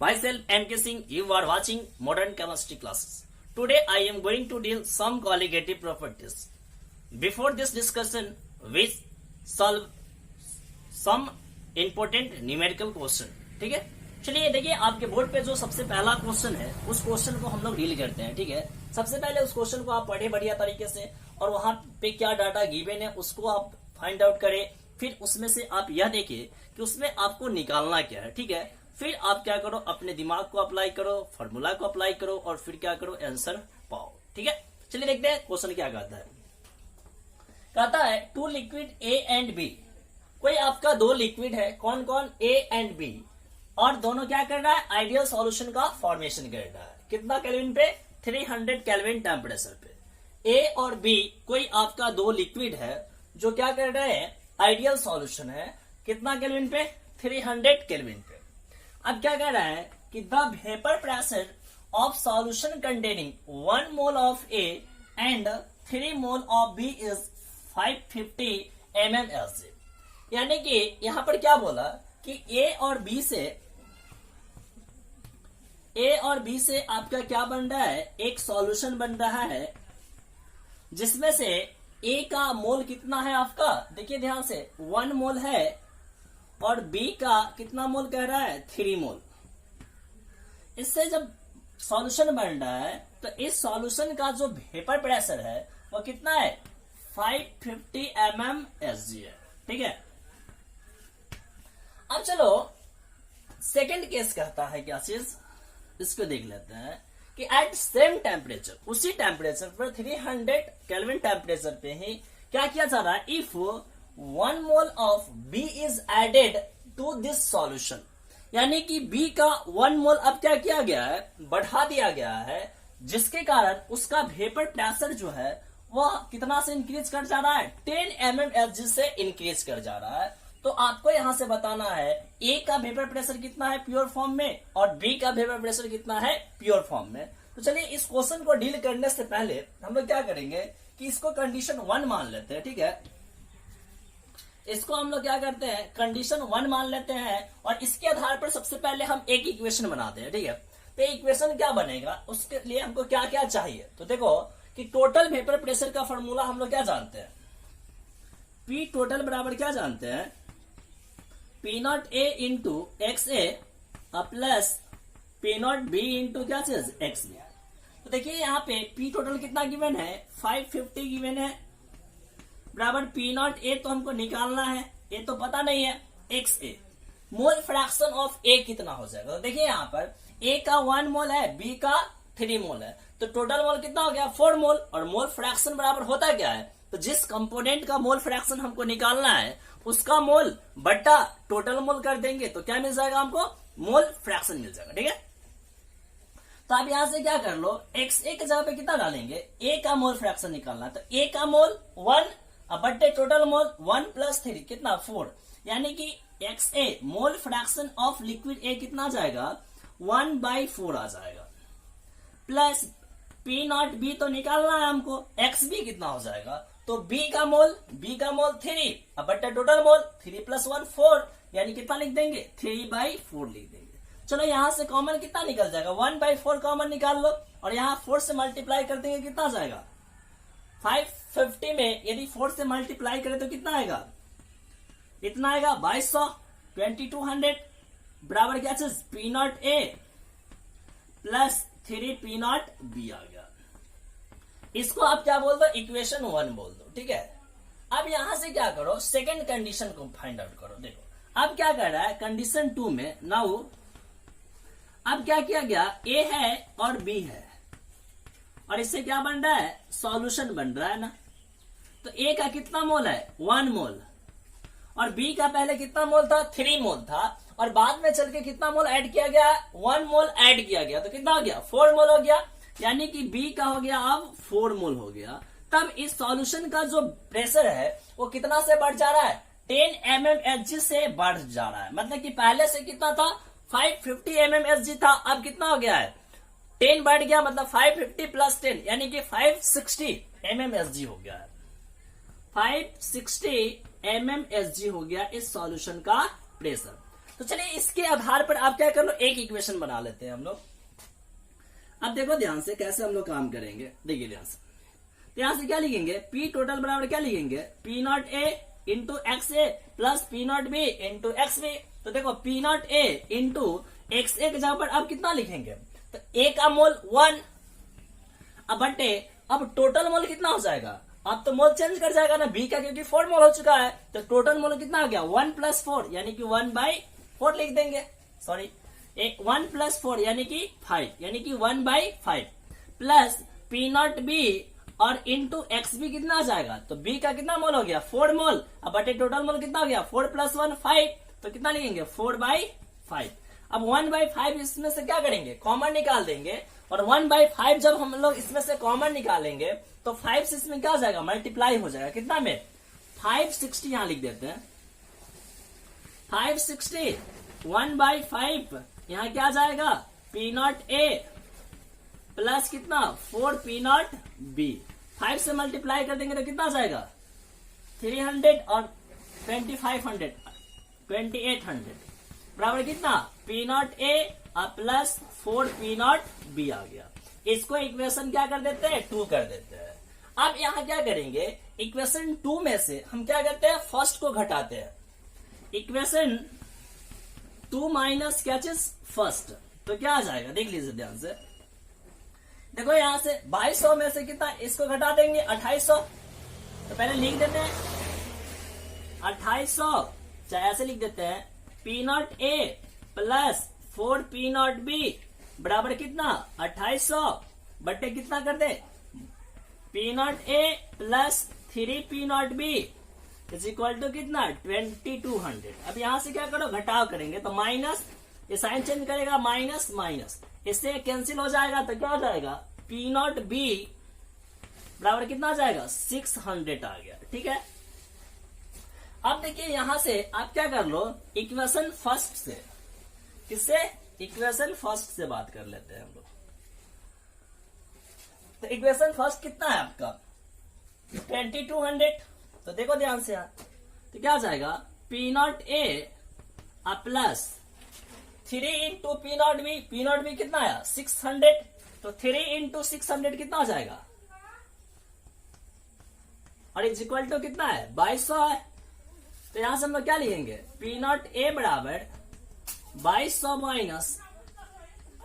Myself MK Singh, you are watching Modern Chemistry classes. Today I am going to deal some colligative properties. Before this discussion, we solve some important numerical question. ठीक है, चलिए देखिए आपके board पे जो सबसे पहला question है उस क्वेश्चन को हम लोग डील करते हैं. ठीक है, सबसे पहले उस क्वेश्चन को आप पढ़े बढ़िया तरीके से और वहां पे क्या डाटा गिवन है उसको आप फाइंड आउट करें. फिर उसमें से आप यह देखिए कि उसमें आपको निकालना क्या है. ठीक है, फिर आप क्या करो, अपने दिमाग को अप्लाई करो, फॉर्मूला को अप्लाई करो और फिर क्या करो, आंसर पाओ. ठीक है, चलिए देखते हैं क्वेश्चन क्या कहता है. कहता है two liquid A and B. कोई आपका दो लिक्विड है, कौन कौन, ए एंड बी, और दोनों क्या कर रहा है, आइडियल सॉल्यूशन का फॉर्मेशन कर रहा है. कितना केल्विन पे, 300 केल्विन टेम्परेचर पे. ए और बी कोई आपका दो लिक्विड है जो क्या कर रहे हैं, आइडियल सॉल्यूशन है. कितना केल्विन पे, 300 केल्विन पे. अब क्या कह रहा है कि the vapour pressure of solution containing 1 mole of A and 3 mole of B is 550 mmSg. यानी कि यहां पर क्या बोला कि ए और बी से आपका क्या बन रहा है, एक सॉल्यूशन बन रहा है जिसमें से ए का मोल कितना है आपका, देखिए ध्यान से, 1 मोल है और बी का कितना मोल कह रहा है, 3 मोल. इससे जब सॉल्यूशन बन रहा है तो इस सॉल्यूशन का जो वेपर प्रेशर है वो कितना है, 550 mmSg है. ठीक है, अब चलो सेकंड केस कहता है क्या चीज, इसको देख लेते हैं कि एट सेम टेम्परेचर, उसी टेम्परेचर पर 300 केल्विन टेम्परेचर पे ही क्या किया जा रहा है, if 1 mole of B is added to this solution. यानी कि बी का 1 मोल अब क्या किया गया है, बढ़ा दिया गया है, जिसके कारण उसका वेपर प्रेशर जो है वह कितना से इंक्रीज कर जा रहा है, 10 mmSg से इंक्रीज कर जा रहा है. तो आपको यहां से बताना है ए का वेपर प्रेशर कितना है प्योर फॉर्म में और बी का वेपर प्रेशर कितना है प्योर फॉर्म में. तो चलिए इस क्वेश्चन को डील करने से पहले हम लोग क्या करेंगे कि इसको कंडीशन 1 मान लेते हैं. ठीक है, इसको हम लोग क्या करते हैं, कंडीशन 1 मान लेते हैं और इसके आधार पर सबसे पहले हम एक इक्वेशन बनाते हैं. ठीक है, तो इक्वेशन क्या बनेगा, उसके लिए हमको क्या क्या चाहिए. तो देखो कि टोटल वेपर प्रेशर का फॉर्मूला हम लोग क्या जानते हैं, पी टोटल बराबर क्या जानते हैं, P not A into X A plus P not B into क्या चीज, एक्स बी. तो देखिए यहाँ पे पी टोटल कितना गिवन है, 550 गिवन है, बराबर पी नॉट ए तो हमको निकालना है, ए तो पता नहीं है, X A. Mole fraction of A कितना हो जाएगा, तो देखिए यहाँ पर ए का 1 मोल है, बी का 3 मोल है, तो टोटल मोल कितना हो गया, 4 मोल. और मोल फ्रैक्शन बराबर होता क्या है, तो जिस कंपोनेंट का मोल फ्रैक्शन हमको निकालना है उसका मोल बट्टा टोटल मोल कर देंगे तो क्या मिल जाएगा हमको, मोल फ्रैक्शन मिल जाएगा. ठीक है, तो आप यहां से क्या कर लो, एक्स ए की जगह पे कितना डालेंगे, ए का मोल फ्रैक्शन निकालना, तो ए का मोल 1 बट्टे टोटल मोल 1 प्लस 3 कितना 4. यानी कि x A mole fraction of liquid A कितना आ जाएगा, 1/4 आ जाएगा, प्लस पी नॉट बी तो निकालना है हमको, एक्स बी कितना हो जाएगा, तो बी का मोल 3 बट्टा टोटल मोल 3 + 1 4, यानी कितना लिख देंगे, 3/4 लिख देंगे. चलो यहां से कॉमन कितना निकल जाएगा, 1/4 कॉमन निकाल लो और यहाँ 4 से मल्टीप्लाई कर देंगे, कितना जाएगा, 550 में यदि 4 से मल्टीप्लाई करें तो कितना आएगा, इतना आएगा 2200, 2200 बराबर क्या चीज, P not A plus 3 P not B आ गया. इसको आप क्या बोल दो, इक्वेशन 1 बोल दो. ठीक है, अब यहां से क्या करो, सेकंड कंडीशन को फाइंड आउट करो. देखो अब क्या कर रहा है, कंडीशन 2 में नाउ अब क्या किया गया, ए है और बी है और इससे क्या बन रहा है, सॉल्यूशन बन रहा है ना. तो ए का कितना मोल है, 1 मोल, और बी का पहले कितना मोल था, 3 मोल था, और बाद में चल के कितना मोल ऐड किया गया, 1 मोल ऐड किया गया, तो कितना हो गया, 4 मोल हो गया. यानी कि बी का हो गया अब 4 मोल हो गया. तब इस सॉल्यूशन का जो प्रेशर है वो कितना से बढ़ जा रहा है, 10 mmSg से बढ़ जा रहा है. मतलब कि पहले से कितना था, 550 mmSg था, अब कितना हो गया है, 10 बढ़ गया, मतलब 550 + 10 यानी कि 560 mmSg हो गया है. 560 mmSg हो गया इस सॉल्यूशन का प्रेशर. तो चलिए इसके आधार पर आप क्या कर लो, एक इक्वेशन बना लेते हैं हम लोग। अब देखो ध्यान से कैसे हम लोग काम करेंगे, देखिए ध्यान से। तो यहां से क्या लिखेंगे, पी टोटल बराबर क्या लिखेंगे, P not A into X A plus P not B into X B. तो देखो P not A into X A के जगह पर आप कितना लिखेंगे, तो ए का मोल 1, अब बटे अब टोटल मोल कितना हो जाएगा, अब तो मोल चेंज कर जाएगा ना बी का, क्योंकि 4 मोल हो चुका है। तो टोटल मोल कितना हो गया 1 + 4 यानी कि 1/4 लिख देंगे, सॉरी 1 + 4 यानी कि 5, यानी कि 1/5 प्लस पी नॉट बी और इंटू एक्स बी कितना आ जाएगा, तो बी का कितना मोल हो गया 4 मोल, अब बटे टोटल मोल कितना हो गया 4 + 1 5, तो कितना लिखेंगे 4/5। अब 1/5 इसमें से क्या करेंगे, कॉमन निकाल देंगे, और 1/5 जब हम लोग इसमें से कॉमन निकालेंगे तो 5 से इसमें क्या हो जाएगा, मल्टीप्लाई हो जाएगा, कितना में 560, यहां लिख देते हैं 560, 1/5 यहां क्या जाएगा पी नॉट ए प्लस कितना 4 पी नॉट बी, 5 से मल्टीप्लाई कर देंगे तो कितना जाएगा 300 और 2500 2800 बराबर कितना P not A plus 4 P not B आ गया। इसको इक्वेशन क्या कर देते हैं 2 कर देते हैं। अब यहां क्या करेंगे, इक्वेशन 2 में से हम क्या करते हैं फर्स्ट को घटाते हैं, इक्वेशन 2 माइनस क्या चीज फर्स्ट, तो क्या आ जाएगा देख लीजिए ध्यान से। देखो यहां से 2200 में से कितना इसको घटा देंगे 2800, तो पहले लिख देते हैं 2800, चाहे ऐसे लिख देते हैं P not A plus 4 P not B बराबर कितना 2800 बटे कितना कर दे P not A plus 3 P not B is equal to कितना 2200। अब यहां से क्या करो घटाव करेंगे तो माइनस, ये साइन चेंज करेगा माइनस माइनस, इससे कैंसिल हो जाएगा तो क्या हो जाएगा पी नॉट बी बराबर कितना आ जाएगा 600 आ गया, ठीक है। अब देखिए यहां से आप क्या कर लो इक्वेशन फर्स्ट से, किससे इक्वेशन फर्स्ट से बात कर लेते हैं हम लोग। तो इक्वेशन फर्स्ट कितना है आपका 2200, तो देखो ध्यान से यार, तो क्या आ जाएगा P not A plus 3 into P not be कितना आया 600, तो 3 इंटू 600 कितना हो जाएगा, और इज इक्वल टू कितना है 2200 है। तो यहां से हम लोग क्या लिखेंगे पी नॉट ए बराबर 2200 माइनस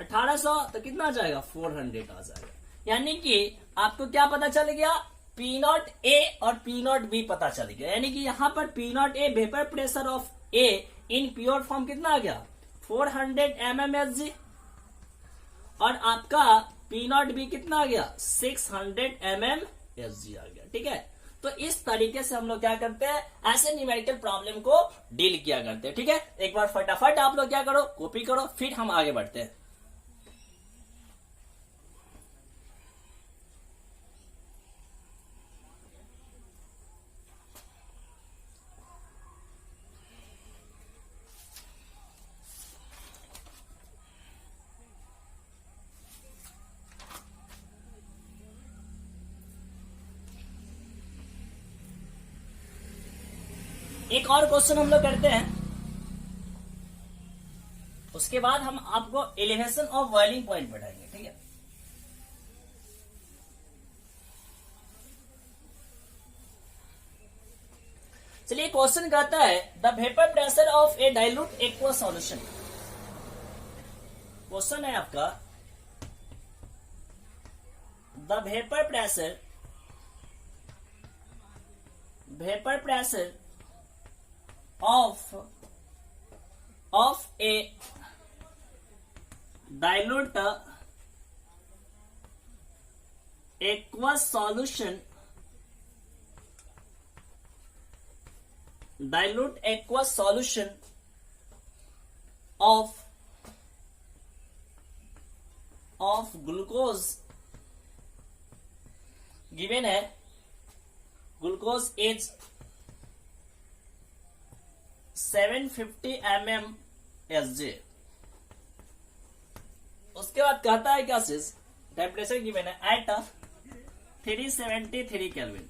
1800, तो कितना आ जाएगा 400 आ जाएगा। यानी कि आपको क्या पता चल गया पी नॉट ए और पी नॉट बी पता चल गया, यानी कि यहां पर P not a vapour pressure of A in pure form कितना आ गया 400 mmHg, और आपका पी नॉट बी कितना आ गया 600 mmHg आ गया, ठीक है। तो इस तरीके से हम लोग क्या करते हैं ऐसे न्यूमेरिकल प्रॉब्लम को डील किया करते हैं, ठीक है। एक बार फटाफट आप लोग क्या करो कॉपी करो, फिर हम आगे बढ़ते हैं। एक और क्वेश्चन हम लोग करते हैं, उसके बाद हम आपको एलिवेशन ऑफ बॉइलिंग पॉइंट बढ़ाएंगे, ठीक है। चलिए क्वेश्चन कहता है the vapour pressure of a dilute aqua solution. Question है आपका the vapour pressure of a dilute aqueous solution of glucose given है glucose is 750 mmHg। उसके बाद कहता है क्या चीज टेम्परेचर गिवन है एट 373 केल्विन।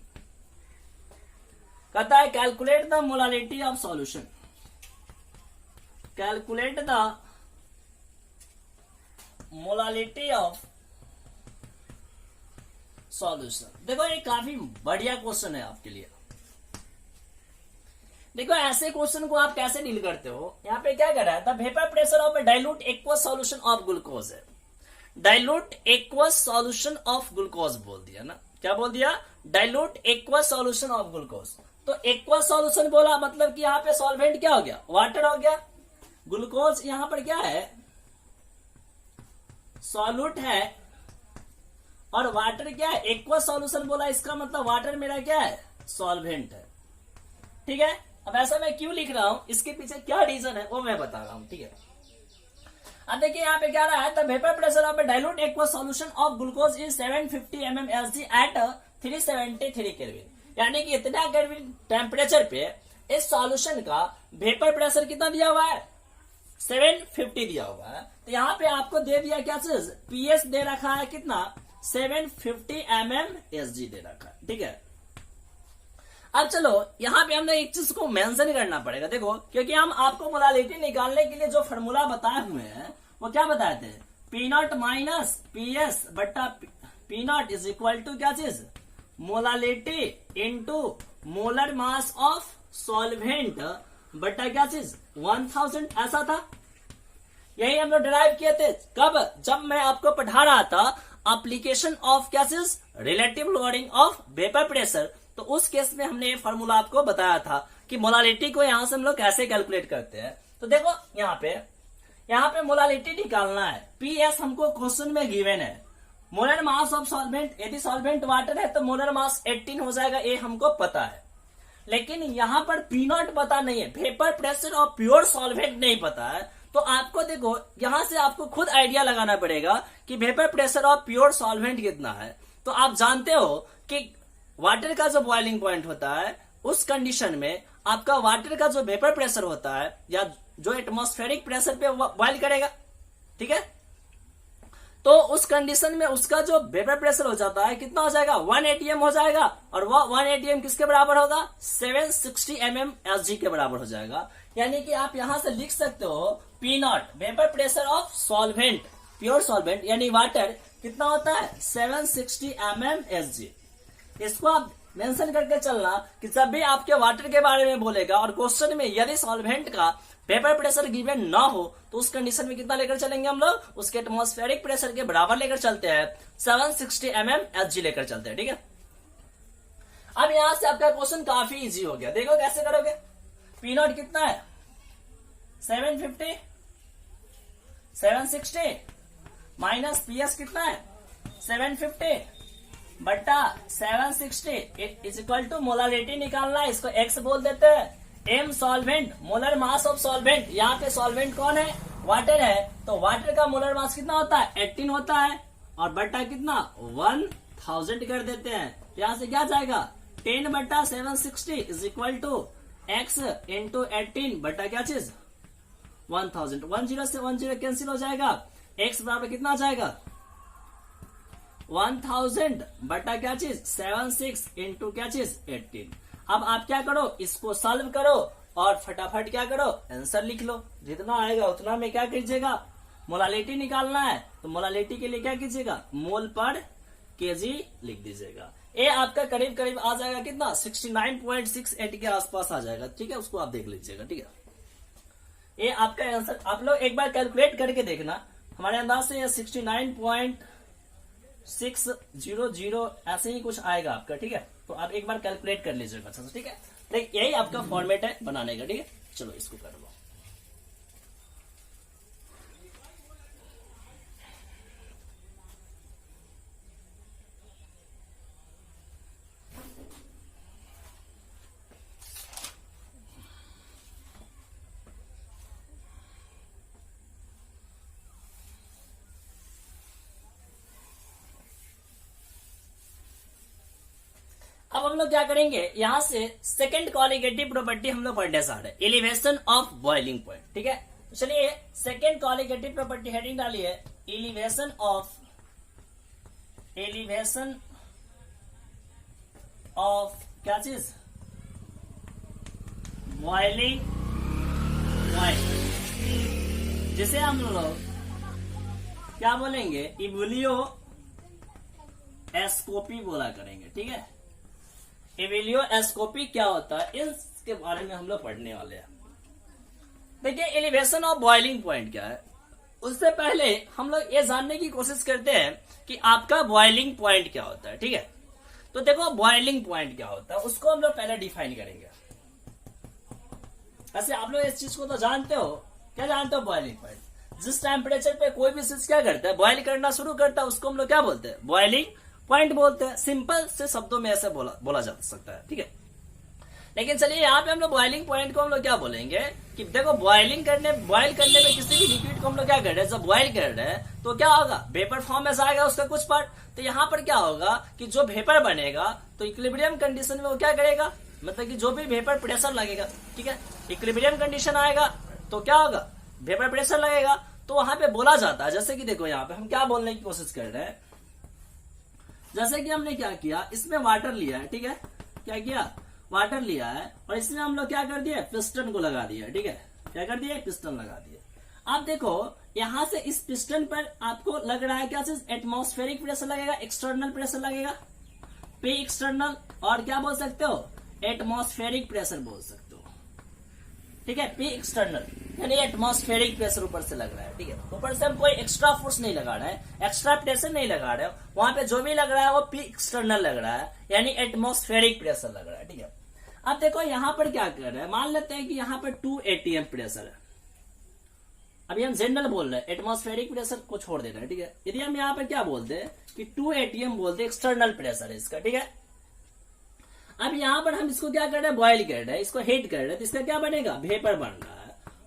कहता है calculate the molarity of solution, calculate the molality of solution. देखो ये काफी बढ़िया क्वेश्चन है आपके लिए। देखो ऐसे क्वेश्चन को आप कैसे डील करते हो, यहाँ पे क्या कर रहा है, the vapour pressure of a dilute aqueous solution of glucose है। Dilute aqueous solution of glucose बोल दिया ना, क्या बोल दिया, dilute aqueous solution of glucose. तो एक्वस सॉल्यूशन बोला मतलब कि यहाँ पे सॉल्वेंट क्या हो गया, वाटर हो गया। ग्लूकोज यहाँ पर क्या है, सॉल्यूट है, और वाटर क्या है, एक्वस सॉल्यूशन बोला, इसका मतलब वाटर मेरा क्या है, सॉल्वेंट है। ठीक है, अब ऐसा मैं क्यों लिख रहा हूं, इसके पीछे क्या रीजन है वो मैं बता रहा हूं। ठीक है, अब देखिए यहाँ पे क्या रहा है, the vapour pressure of a dilute aqueous solution of glucose is 750 mmHg at 373 kelvin. यानी कि इतना केल्विन टेम्परेचर पे इस सॉल्यूशन का वेपर प्रेशर कितना दिया हुआ है, 750 दिया हुआ है। तो यहाँ पे आपको दे दिया क्या चीज, पीएस दे रखा है कितना, 750 mmHg दे रखा है। ठीक है, अब चलो यहाँ पे हमने एक चीज को मेंशन करना पड़ेगा। देखो, क्योंकि हम आपको मोलालिटी निकालने के लिए जो फॉर्मूला बताए हुए हैं वो क्या बताए थे, P naught minus P S बट्टा P naught is equal to क्या चीज, molality into molar mass of solvent बट्टा क्या चीज 1000, ऐसा था। यही हम लोग डिराइव किए थे कब, जब मैं आपको पढ़ा रहा था एप्लीकेशन ऑफ क्या चीज, relative lowering of vapour pressure. तो उस केस में हमने ये फॉर्मूला आपको बताया था कि मोलालिटी को यहां से हम लोग कैसे कैलकुलेट करते हैं। तो देखो यहाँ पे मोलालिटी निकालना है, पीएस हमको क्वेश्चन में गिवन है। मोलर मास ऑफ सॉल्वेंट, यदि सॉल्वेंट वाटर है तो मोलर मास 18 हो जाएगा, ये हमको पता है। लेकिन यहाँ पर पी नॉट पता नहीं है, वेपर प्रेशर और प्योर सॉल्वेंट नहीं पता है। तो आपको देखो यहां से आपको खुद आइडिया लगाना पड़ेगा कि वेपर प्रेशर और प्योर सॉल्वेंट कितना है। तो आप जानते हो कि वाटर का जो बॉइलिंग पॉइंट होता है उस कंडीशन में आपका वाटर का जो वेपर प्रेशर होता है या जो एटमॉस्फेरिक प्रेशर पे बॉइल करेगा, ठीक है, तो उस कंडीशन में उसका जो वेपर प्रेशर हो जाता है कितना हो जाएगा, 1 atm हो जाएगा। और वह 1 atm किसके बराबर होगा, 760 mmHg के बराबर हो जाएगा। यानी कि आप यहां से लिख सकते हो P not vapour pressure of solvent, pure solvent यानी वाटर कितना होता है, 760 mmHg। इसको आप मेंशन करके चलना कि जब भी आपके वाटर के बारे में बोलेगा और क्वेश्चन में यदि सॉल्वेंट का वेपर प्रेशर गिवन ना हो तो उस कंडीशन में कितना लेकर चलेंगे हम लोग, उसके एटमॉस्फेरिक प्रेशर के बराबर लेकर चलते हैं, 760 mmHg लेकर चलते हैं। ठीक है, अब यहां से आपका क्वेश्चन काफी इजी हो गया। देखो कैसे करोगे, पी नॉट कितना है, 750, 760 माइनस पीएस कितना है, 750 बट्टा 760 इज इक्वल टू मोलालिटी निकालना है, इसको एक्स बोल देते हैं। M solvent, molar mass of solvent, यहाँ पे सॉल्वेंट कौन है, वाटर है। तो वाटर का मोलर मास कितना होता है, 18 होता है, और बट्टा कितना 1000 कर देते हैं। यहाँ से क्या जाएगा, 10 बट्टा 760 is equal to X into 18 बट्टा क्या चीज 1000। 10 से 10 कैंसिल हो जाएगा, एक्स बराबर कितना आ जाएगा 1000 बटा क्या चीज 76 इंटू क्या चीज 18। अब आप क्या करो, इसको सॉल्व करो और फटाफट क्या करो, आंसर लिख लो। जितना आएगा उतना में क्या कीजिएगा, मोलालिटी निकालना है तो मोलालिटी के लिए क्या कीजिएगा, मोल पर केजी लिख दीजिएगा। ये आपका करीब करीब आ जाएगा कितना, 69.68 के आसपास आ जाएगा। ठीक है, उसको आप देख लीजिएगा। ठीक है, ये आपका आंसर आप लोग एक बार कैलकुलेट करके देखना। हमारे अंदाज से 69.600 ऐसे ही कुछ आएगा आपका। ठीक है, तो आप एक बार कैलकुलेट कर लीजिएगा अच्छा से। ठीक है, देखिए यही आपका फॉर्मेट है बनाने का। ठीक है, चलो इसको कर लो। अब हम लोग क्या करेंगे, यहां से सेकंड कॉलिगेटिव प्रॉपर्टी हम लोग पढ़ने जा रहे हैं, एलिवेशन ऑफ बॉइलिंग पॉइंट। ठीक है, तो चलिए सेकंड कॉलिगेटिव प्रॉपर्टी हेडिंग डालिए, एलिवेशन ऑफ क्या चीज, बॉइलिंग पॉइंट। जिसे हम लोग क्या बोलेंगे, इवोल्यू एस्कोपी बोला करेंगे। ठीक है, इवोल्यू एस्कोपी क्या होता है इसके बारे में हम लोग पढ़ने वाले हैं। देखिए एलिवेशन ऑफ बॉइलिंग पॉइंट क्या है, उससे पहले हम लोग ये जानने की कोशिश करते हैं कि आपका बॉइलिंग पॉइंट क्या होता है। ठीक है, तो देखो बॉइलिंग पॉइंट क्या होता है उसको हम लोग पहले डिफाइन करेंगे। ऐसे आप लोग इस चीज को तो जानते हो, क्या जानते हो, बॉइलिंग पॉइंट। जिस टेम्परेचर पे कोई भी चीज क्या करता है, बॉइल करना शुरू करता है, उसको हम लोग क्या बोलते हैं, बॉइलिंग पॉइंट बोलते हैं। सिंपल से शब्दों में ऐसे बोला जा सकता है। ठीक है, लेकिन चलिए यहाँ पे हम लोग बॉइलिंग पॉइंट को हम लोग क्या बोलेंगे कि देखो बॉइल करने में किसी भी लिक्विड को हम लोग क्या कर रहे हैं, जब बॉइल कर रहे हैं तो क्या होगा, वेपर फॉर्म में आएगा उसका कुछ पार्ट। तो यहाँ पर क्या होगा कि जो वेपर बनेगा तो इक्विलिब्रियम कंडीशन में वो क्या करेगा, मतलब कि जो भी वेपर प्रेशर लगेगा, ठीक है, इक्विलिब्रियम कंडीशन आएगा तो क्या होगा, वेपर प्रेशर लगेगा। तो वहां पे बोला जाता है, जैसे कि देखो यहाँ पे हम क्या बोलने की कोशिश कर रहे हैं, जैसे कि हमने क्या किया, इसमें वाटर लिया है। ठीक है, क्या किया, वाटर लिया है और इसमें हम लोग क्या कर दिया, पिस्टन को लगा दिया। ठीक है, क्या कर दिया, पिस्टन लगा दिया। आप देखो यहां से इस पिस्टन पर आपको लग रहा है क्या चीज, एटमॉस्फेरिक प्रेशर लगेगा, एक्सटर्नल प्रेशर लगेगा, पी एक्सटर्नल, और क्या बोल सकते हो, एटमॉस्फेरिक प्रेशर बोल सकते हो। ठीक है, पी एक्सटर्नल यानी एटमॉस्फेरिक प्रेशर ऊपर से लग रहा है। ठीक है, ऊपर से हम कोई एक्स्ट्रा फोर्स नहीं लगा रहे हैं, एक्स्ट्रा प्रेशर नहीं लगा रहे हैं, वहां पे जो भी लग रहा है वो पी एक्सटर्नल लग रहा है, यानी एटमॉस्फेरिक प्रेशर लग रहा है। ठीक है, अब देखो यहां पर क्या कर रहे हैं, मान लेते हैं कि यहां पर 2 atm प्रेशर है। अभी हम जनरल बोल रहे हैं, एटमॉस्फेरिक प्रेशर को छोड़ दे रहे हैं। ठीक है, यदि हम यहाँ पर क्या बोलते हैं कि 2 atm बोलते हैं, एक्सटर्नल प्रेशर है इसका। ठीक है, अब यहाँ पर हम इसको क्या कर रहे हैं, बॉइल कर रहे हैं, इसको हीट कर रहे हैं, तो इसका क्या बनेगा, वेपर बन रहा है।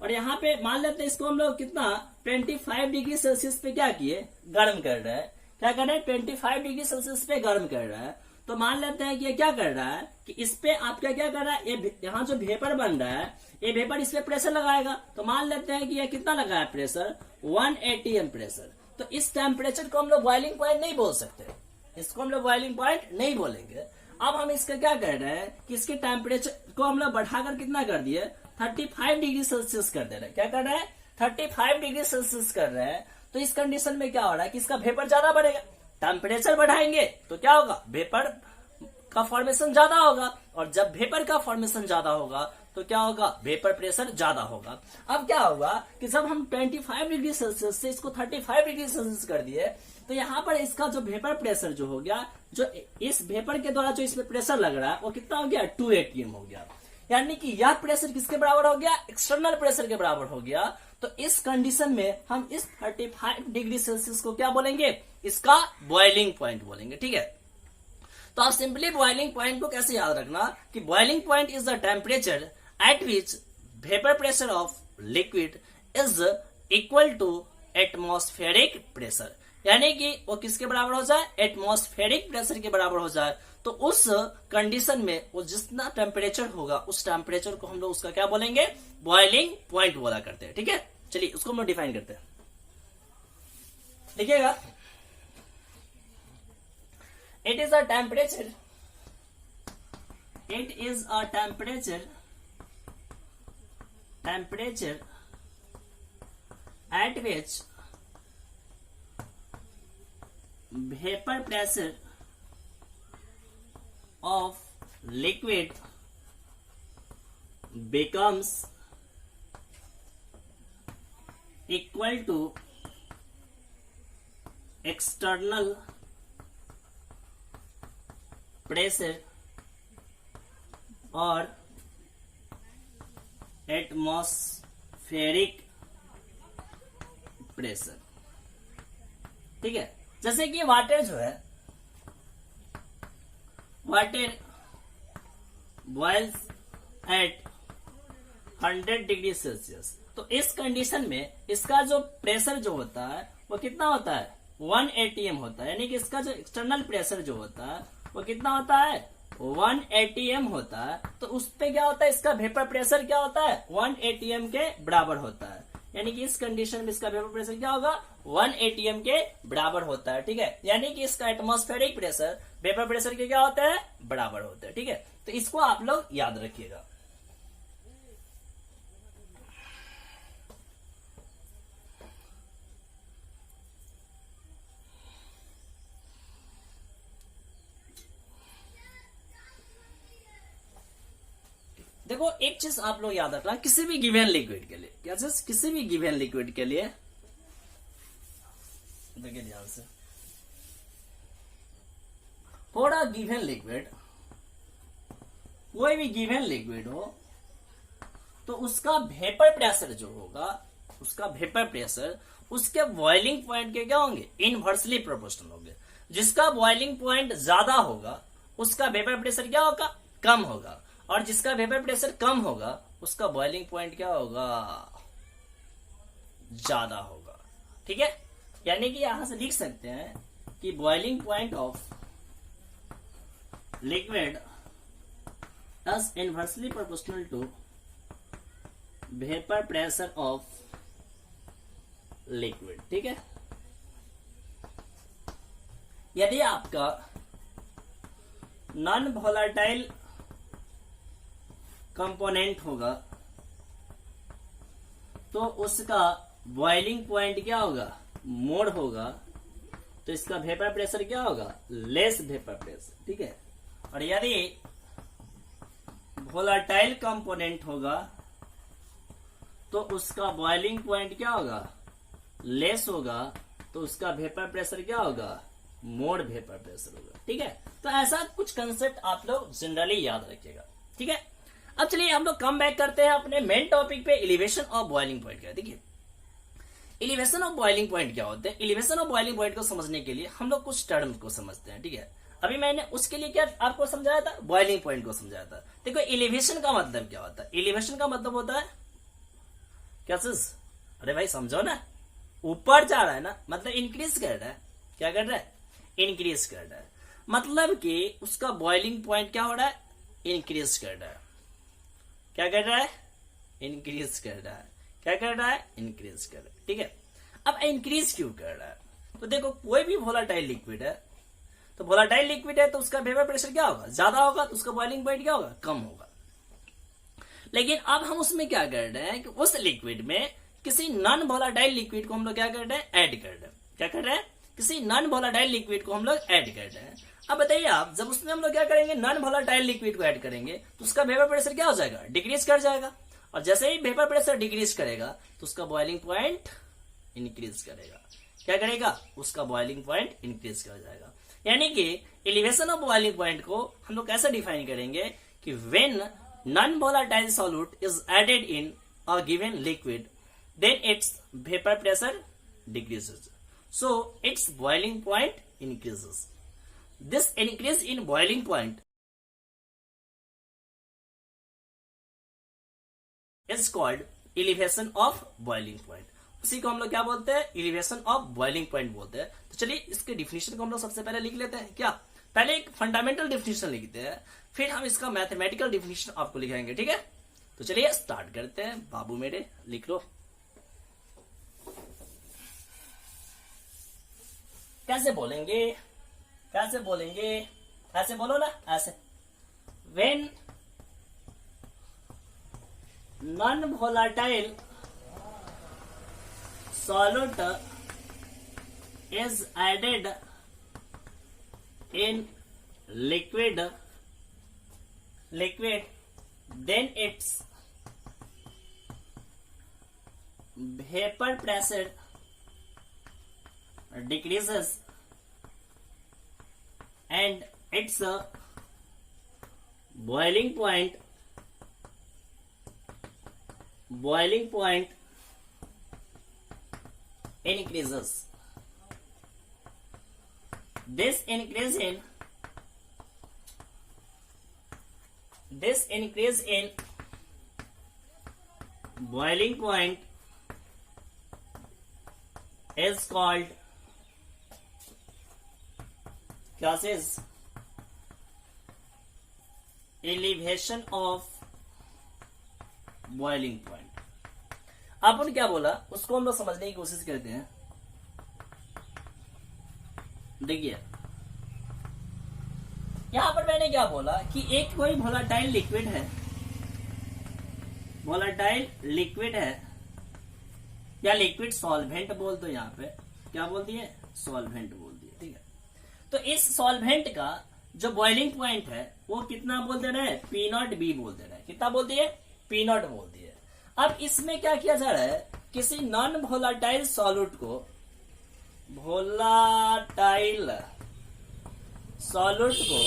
और यहाँ पे मान लेते हैं इसको हम लोग कितना 25 डिग्री सेल्सियस पे क्या किए, गर्म कर रहे हैं। क्या कर रहे हैं, 25 डिग्री सेल्सियस पे गर्म कर रहा है। तो मान लेते हैं कि ये क्या कर रहा है कि इस पे आपका क्या कर रहा है, ये यहाँ जो वेपर बन रहा है, ये वेपर इस पे प्रेशर लगाएगा। तो मान लेते हैं कि ये कितना लगा है प्रेशर, 1 atm प्रेशर। तो इस टेम्परेचर को हम लोग बॉइलिंग पॉइंट नहीं बोल सकते, इसको हम लोग बॉइलिंग पॉइंट नहीं बोलेंगे। अब हम इसका क्या कर रहे हैं कि इसके टेम्परेचर को हम लोग बढ़ाकर कितना कर दिए, 35 डिग्री सेल्सियस कर दे रहे हैं। क्या कर रहे हैं, 35 डिग्री सेल्सियस कर रहे हैं। तो इस कंडीशन में क्या हो रहा है कि इसका वेपर ज्यादा बढ़ेगा, टेम्परेचर बढ़ाएंगे तो क्या होगा, वेपर का फॉर्मेशन ज्यादा होगा, और जब वेपर का फॉर्मेशन ज्यादा होगा तो क्या होगा, वेपर प्रेशर ज्यादा होगा। अब क्या होगा कि जब हम 25 डिग्री सेल्सियस से इसको 35 डिग्री सेल्सियस कर दिए, तो यहाँ पर इसका जो वेपर प्रेशर जो हो गया, जो इस वेपर के द्वारा जो इसमें प्रेशर लग रहा है वो कितना हो गया, 2 atm हो गया। यानी कि यह प्रेशर किसके बराबर हो गया, एक्सटर्नल प्रेशर के बराबर हो गया। तो इस कंडीशन में हम इस 35 डिग्री सेल्सियस को क्या बोलेंगे, इसका बॉइलिंग पॉइंट बोलेंगे। ठीक है, तो आप सिंपली बॉइलिंग पॉइंट को कैसे याद रखना कि boiling point is the temperature at which vapour pressure of liquid is equal to atmospheric pressure, यानी कि वो किसके बराबर हो जाए, एटमॉस्फेरिक प्रेशर के बराबर हो जाए। तो उस कंडीशन में वो जितना टेम्परेचर होगा उस टेम्परेचर को हम लोग उसका क्या बोलेंगे, बॉइलिंग पॉइंट बोला करते हैं। ठीक है, चलिए उसको हम लोग डिफाइन करते हैं, देखिएगा। It is a temperature at which vapor pressure of liquid becomes equal to external pressure और एटमॉस्फेरिक प्रेशर। ठीक है, जैसे कि वाटर जो है, water boils at 100 degree Celsius. तो इस कंडीशन में इसका जो प्रेशर जो होता है वो कितना होता है, 1 atm होता है, यानी कि इसका जो एक्सटर्नल प्रेशर जो होता है वो कितना होता है, 1 atm होता है। तो उस पे क्या होता है, इसका वेपर प्रेशर क्या होता है, 1 atm के बराबर होता है। यानी कि इस कंडीशन में इसका वेपर प्रेशर क्या होगा, 1 atm के बराबर होता है। ठीक है, यानी कि इसका एटमॉस्फेरिक प्रेशर वेपर प्रेशर के क्या होता है, बराबर होता है। ठीक है, तो इसको आप लोग याद रखिएगा। देखो एक चीज आप लोग याद रखना, किसी भी गिवन लिक्विड के लिए, क्या चीज, किसी भी गिवन लिक्विड के लिए, देखिए ध्यान से, थोड़ा गिवन लिक्विड, कोई भी गिवन लिक्विड हो तो उसका वेपर प्रेशर जो होगा, उसका वेपर प्रेशर उसके बॉइलिंग पॉइंट के क्या होंगे, इनवर्सली प्रोपोर्शनल होंगे। जिसका बॉइलिंग पॉइंट ज्यादा होगा उसका वेपर प्रेशर क्या होगा, कम होगा, और जिसका वेपर प्रेशर कम होगा उसका बॉइलिंग पॉइंट क्या होगा, ज्यादा होगा। ठीक है, यानी कि यहां से लिख सकते हैं कि boiling point of liquid is inversely proportional to vapour pressure of liquid. ठीक है, यदि आपका नॉन वोलेटाइल कंपोनेंट होगा तो उसका बॉइलिंग पॉइंट क्या होगा, मोर होगा, तो इसका वेपर प्रेशर क्या होगा, लेस वेपर प्रेशर। ठीक है, और यदि वोलेटाइल कंपोनेंट होगा तो उसका बॉइलिंग पॉइंट क्या होगा, लेस होगा, तो उसका वेपर प्रेशर क्या होगा, मोर वेपर प्रेशर होगा। ठीक है, तो ऐसा कुछ कंसेप्ट आप लोग जनरली याद रखिएगा। ठीक है, अब चलिए हम लोग कम बैक करते हैं अपने मेन टॉपिक पे, एलिवेशन ऑफ बॉइलिंग पॉइंट क्या। देखिए एलिवेशन ऑफ बॉइलिंग पॉइंट क्या होते हैं। एलिवेशन ऑफ बॉइलिंग पॉइंट को समझने के लिए हम लोग कुछ टर्म को समझते हैं। ठीक है, अभी मैंने उसके लिए क्या आपको समझाया था, बॉइलिंग पॉइंट को समझाया था। देखो एलिवेशन का मतलब क्या होता है, एलिवेशन का मतलब होता है क्या चीज, अरे भाई समझो ना, ऊपर जा रहा है ना, मतलब इंक्रीज कर रहा है, क्या कर रहा है, इंक्रीज कर रहा है, मतलब कि उसका बॉइलिंग पॉइंट क्या हो रहा है, इंक्रीज कर रहा है। क्या कर रहा है, इंक्रीज कर रहा है, क्या कर रहा है, इंक्रीज कर रहा है। ठीक है, अब इंक्रीज क्यों कर रहा है, तो देखो कोई भी वोलेटाइल लिक्विड है, तो वोलेटाइल लिक्विड है तो उसका वेपर प्रेशर क्या होगा, ज्यादा होगा, तो उसका बॉइलिंग पॉइंट क्या होगा, कम होगा। लेकिन अब हम उसमें क्या कर रहे हैं कि उस लिक्विड में किसी नॉन वोलेटाइल लिक्विड को हम लोग क्या कर रहे हैं, ऐड कर रहे हैं। क्या कर रहे हैं, किसी नॉन वोलेटाइल लिक्विड को हम लोग ऐड कर रहे हैं। अब बताइए आप, जब उसमें हम लोग क्या करेंगे, नॉन वोलेटाइल लिक्विड को ऐड करेंगे तो उसका वेपर प्रेशर क्या हो जाएगा, डिक्रीज कर जाएगा, और जैसे ही वेपर प्रेशर डिक्रीज करेगा तो उसका बॉइलिंग पॉइंट इंक्रीज करेगा। क्या करेगा, उसका बॉइलिंग पॉइंट इंक्रीज कर जाएगा। यानी कि एलिवेशन ऑफ बॉइलिंग पॉइंट को हम लोग कैसे डिफाइन करेंगे कि when non-volatile solute is added in a given liquid, then its vapor pressure decreases, so its boiling point increases. This increase in boiling point is called elevation of boiling point. उसी को हम लोग क्या बोलते हैं, elevation of boiling point बोलते हैं। तो चलिए इसके डिफिनेशन को हम लोग सबसे पहले लिख लेते हैं। क्या, पहले एक फंडामेंटल डिफिनेशन लिखते हैं, फिर हम इसका मैथमेटिकल डिफिनेशन आपको लिखाएंगे। ठीक है, तो चलिए स्टार्ट करते हैं। बाबू मेरे लिख लो, कैसे बोलेंगे, कैसे बोलेंगे, ऐसे बोलो ना, ऐसे, when non volatile solute is added in liquid, then its vapor pressure decreases and its boiling point increases. This increase in boiling point is called causes elevation of boiling point। आपने क्या बोला उसको हम लोग समझने की कोशिश करते हैं। देखिए यहां पर मैंने क्या बोला कि एक कोई वोलेटाइल लिक्विड है, वोलेटाइल लिक्विड है या लिक्विड सॉल्वेंट बोल दो, यहाँ पे क्या बोल दिए, सॉल्वेंट बोल दिए। ठीक है, तो इस सॉल्वेंट का जो बॉइलिंग पॉइंट है वो कितना बोल दे रहे हैं, पी नॉट बी बोल दे रहे हैं। कितना बोल दिए, पी नॉट बोल दिए। अब इसमें क्या किया जा रहा है, किसी नॉन वोलाटाइल सॉल्यूट को वोलाटाइल सॉल्यूट को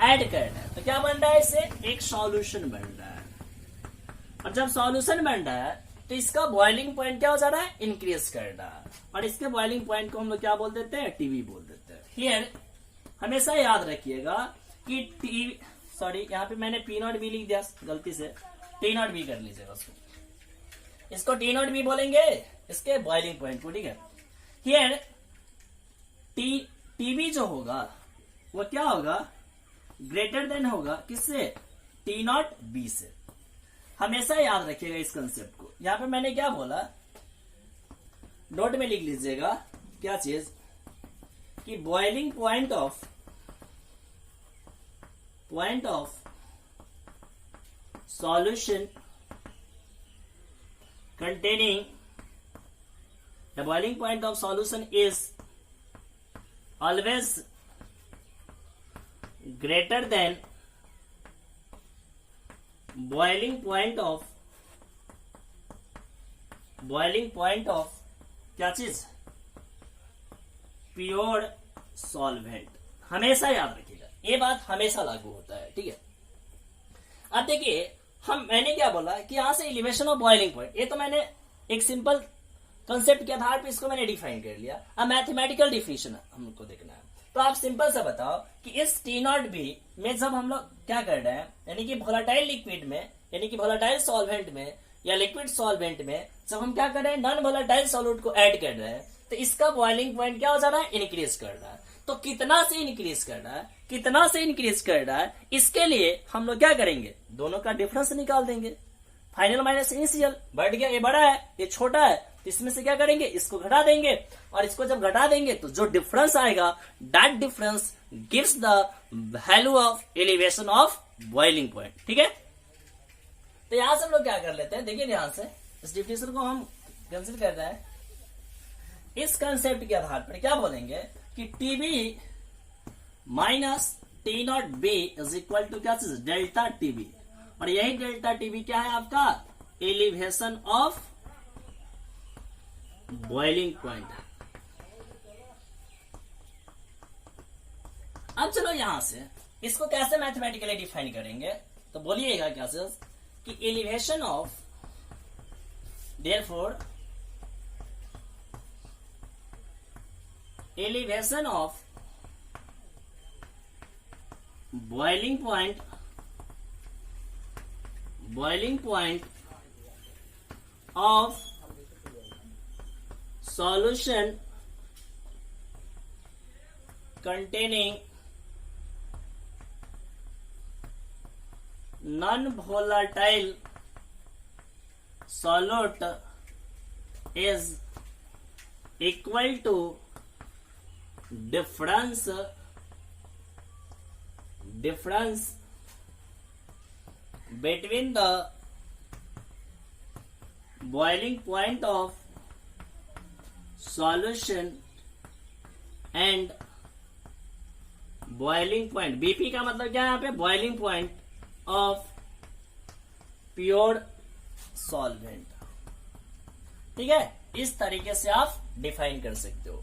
ऐड करना है। तो क्या बन रहा है, इससे एक सॉल्यूशन बन रहा है। और जब सॉल्यूशन बन रहा है तो इसका बॉइलिंग पॉइंट क्या हो जा रहा है, इंक्रीज कर रहा है। और इसके बॉइलिंग पॉइंट को हम लोग क्या बोल देते हैं, टीवी बोल देते हैं। हियर हमेशा याद रखिएगा कि टी, सॉरी यहाँ पे मैंने पी नॉट बी लिख दिया गलती से, टी नॉट बी कर लीजिएगा उसको, इसको टी नॉट बी बोलेंगे इसके बॉइलिंग पॉइंट को, ठीक है। हियर टीबी जो होगा वो क्या होगा, ग्रेटर देन होगा किससे, टी नॉट बी से। हमेशा याद रखिएगा इस कंसेप्ट को। यहां पे मैंने क्या बोला, नोट में लिख लीजिएगा क्या चीज, कि boiling point of solution containing the boiling point of solution is always greater than boiling point of क्या चीज, प्योर सॉल्वेंट। हमेशा याद रखिएगा, ये बात हमेशा लागू होता है, ठीक है। अब देखिए मैंने क्या बोला कि यहां से एलिवेशन ऑफ बॉइलिंग पॉइंट, ये तो मैंने एक सिंपल कंसेप्ट के आधार पे इसको मैंने डिफाइन कर लिया। अब मैथमेटिकल डिफिनेशन हमको देखना है। तो आप सिंपल सा बताओ कि इस टी नॉट बी में जब हम लोग क्या कर रहे हैं, यानी कि वोलेटाइल लिक्विड में, यानी कि वोलेटाइल सॉल्वेंट में या लिक्विड सॉल्वेंट में जब हम क्या कर रहे हैं, नॉन वोलेटाइल सॉल्यूट को ऐड कर रहे हैं, तो इसका बॉइलिंग पॉइंट क्या हो जा रहा है, इंक्रीज कर रहा है। तो कितना से इंक्रीज कर रहा है, कितना से इंक्रीज कर रहा है, इसके लिए हम लोग क्या करेंगे, दोनों का डिफरेंस निकाल देंगे। फाइनल माइनस इनिशियल, बढ़ गया, ये बड़ा है ये छोटा है, तो इसमें से क्या करेंगे, इसको घटा देंगे। और इसको जब घटा देंगे तो जो डिफरेंस आएगा, that difference gives the value of elevation of boiling point, ठीक है। तो यहां से हम लोग क्या कर लेते हैं, देखिए ध्यान से, इस डिफिनेशन को हम कैंसिल कर रहे हैं। इस कंसेप्ट के आधार पर क्या बोलेंगे कि T B minus T naught B is equal to क्या चीज, डेल्टा टीबी। और यही डेल्टा टीबी क्या है आपका, एलिवेशन ऑफ बॉइलिंग पॉइंट। अब चलो यहां से इसको कैसे मैथमेटिकली डिफाइन करेंगे, तो बोलिएगा क्या चीज, कि elevation of, therefore elevation of boiling point of solution containing non-volatile solute is equal to difference between the boiling point of solution and boiling point, BP का मतलब क्या है यहाँ पे, boiling point of pure solvent, ठीक है। इस तरीके से आप डिफाइन कर सकते हो।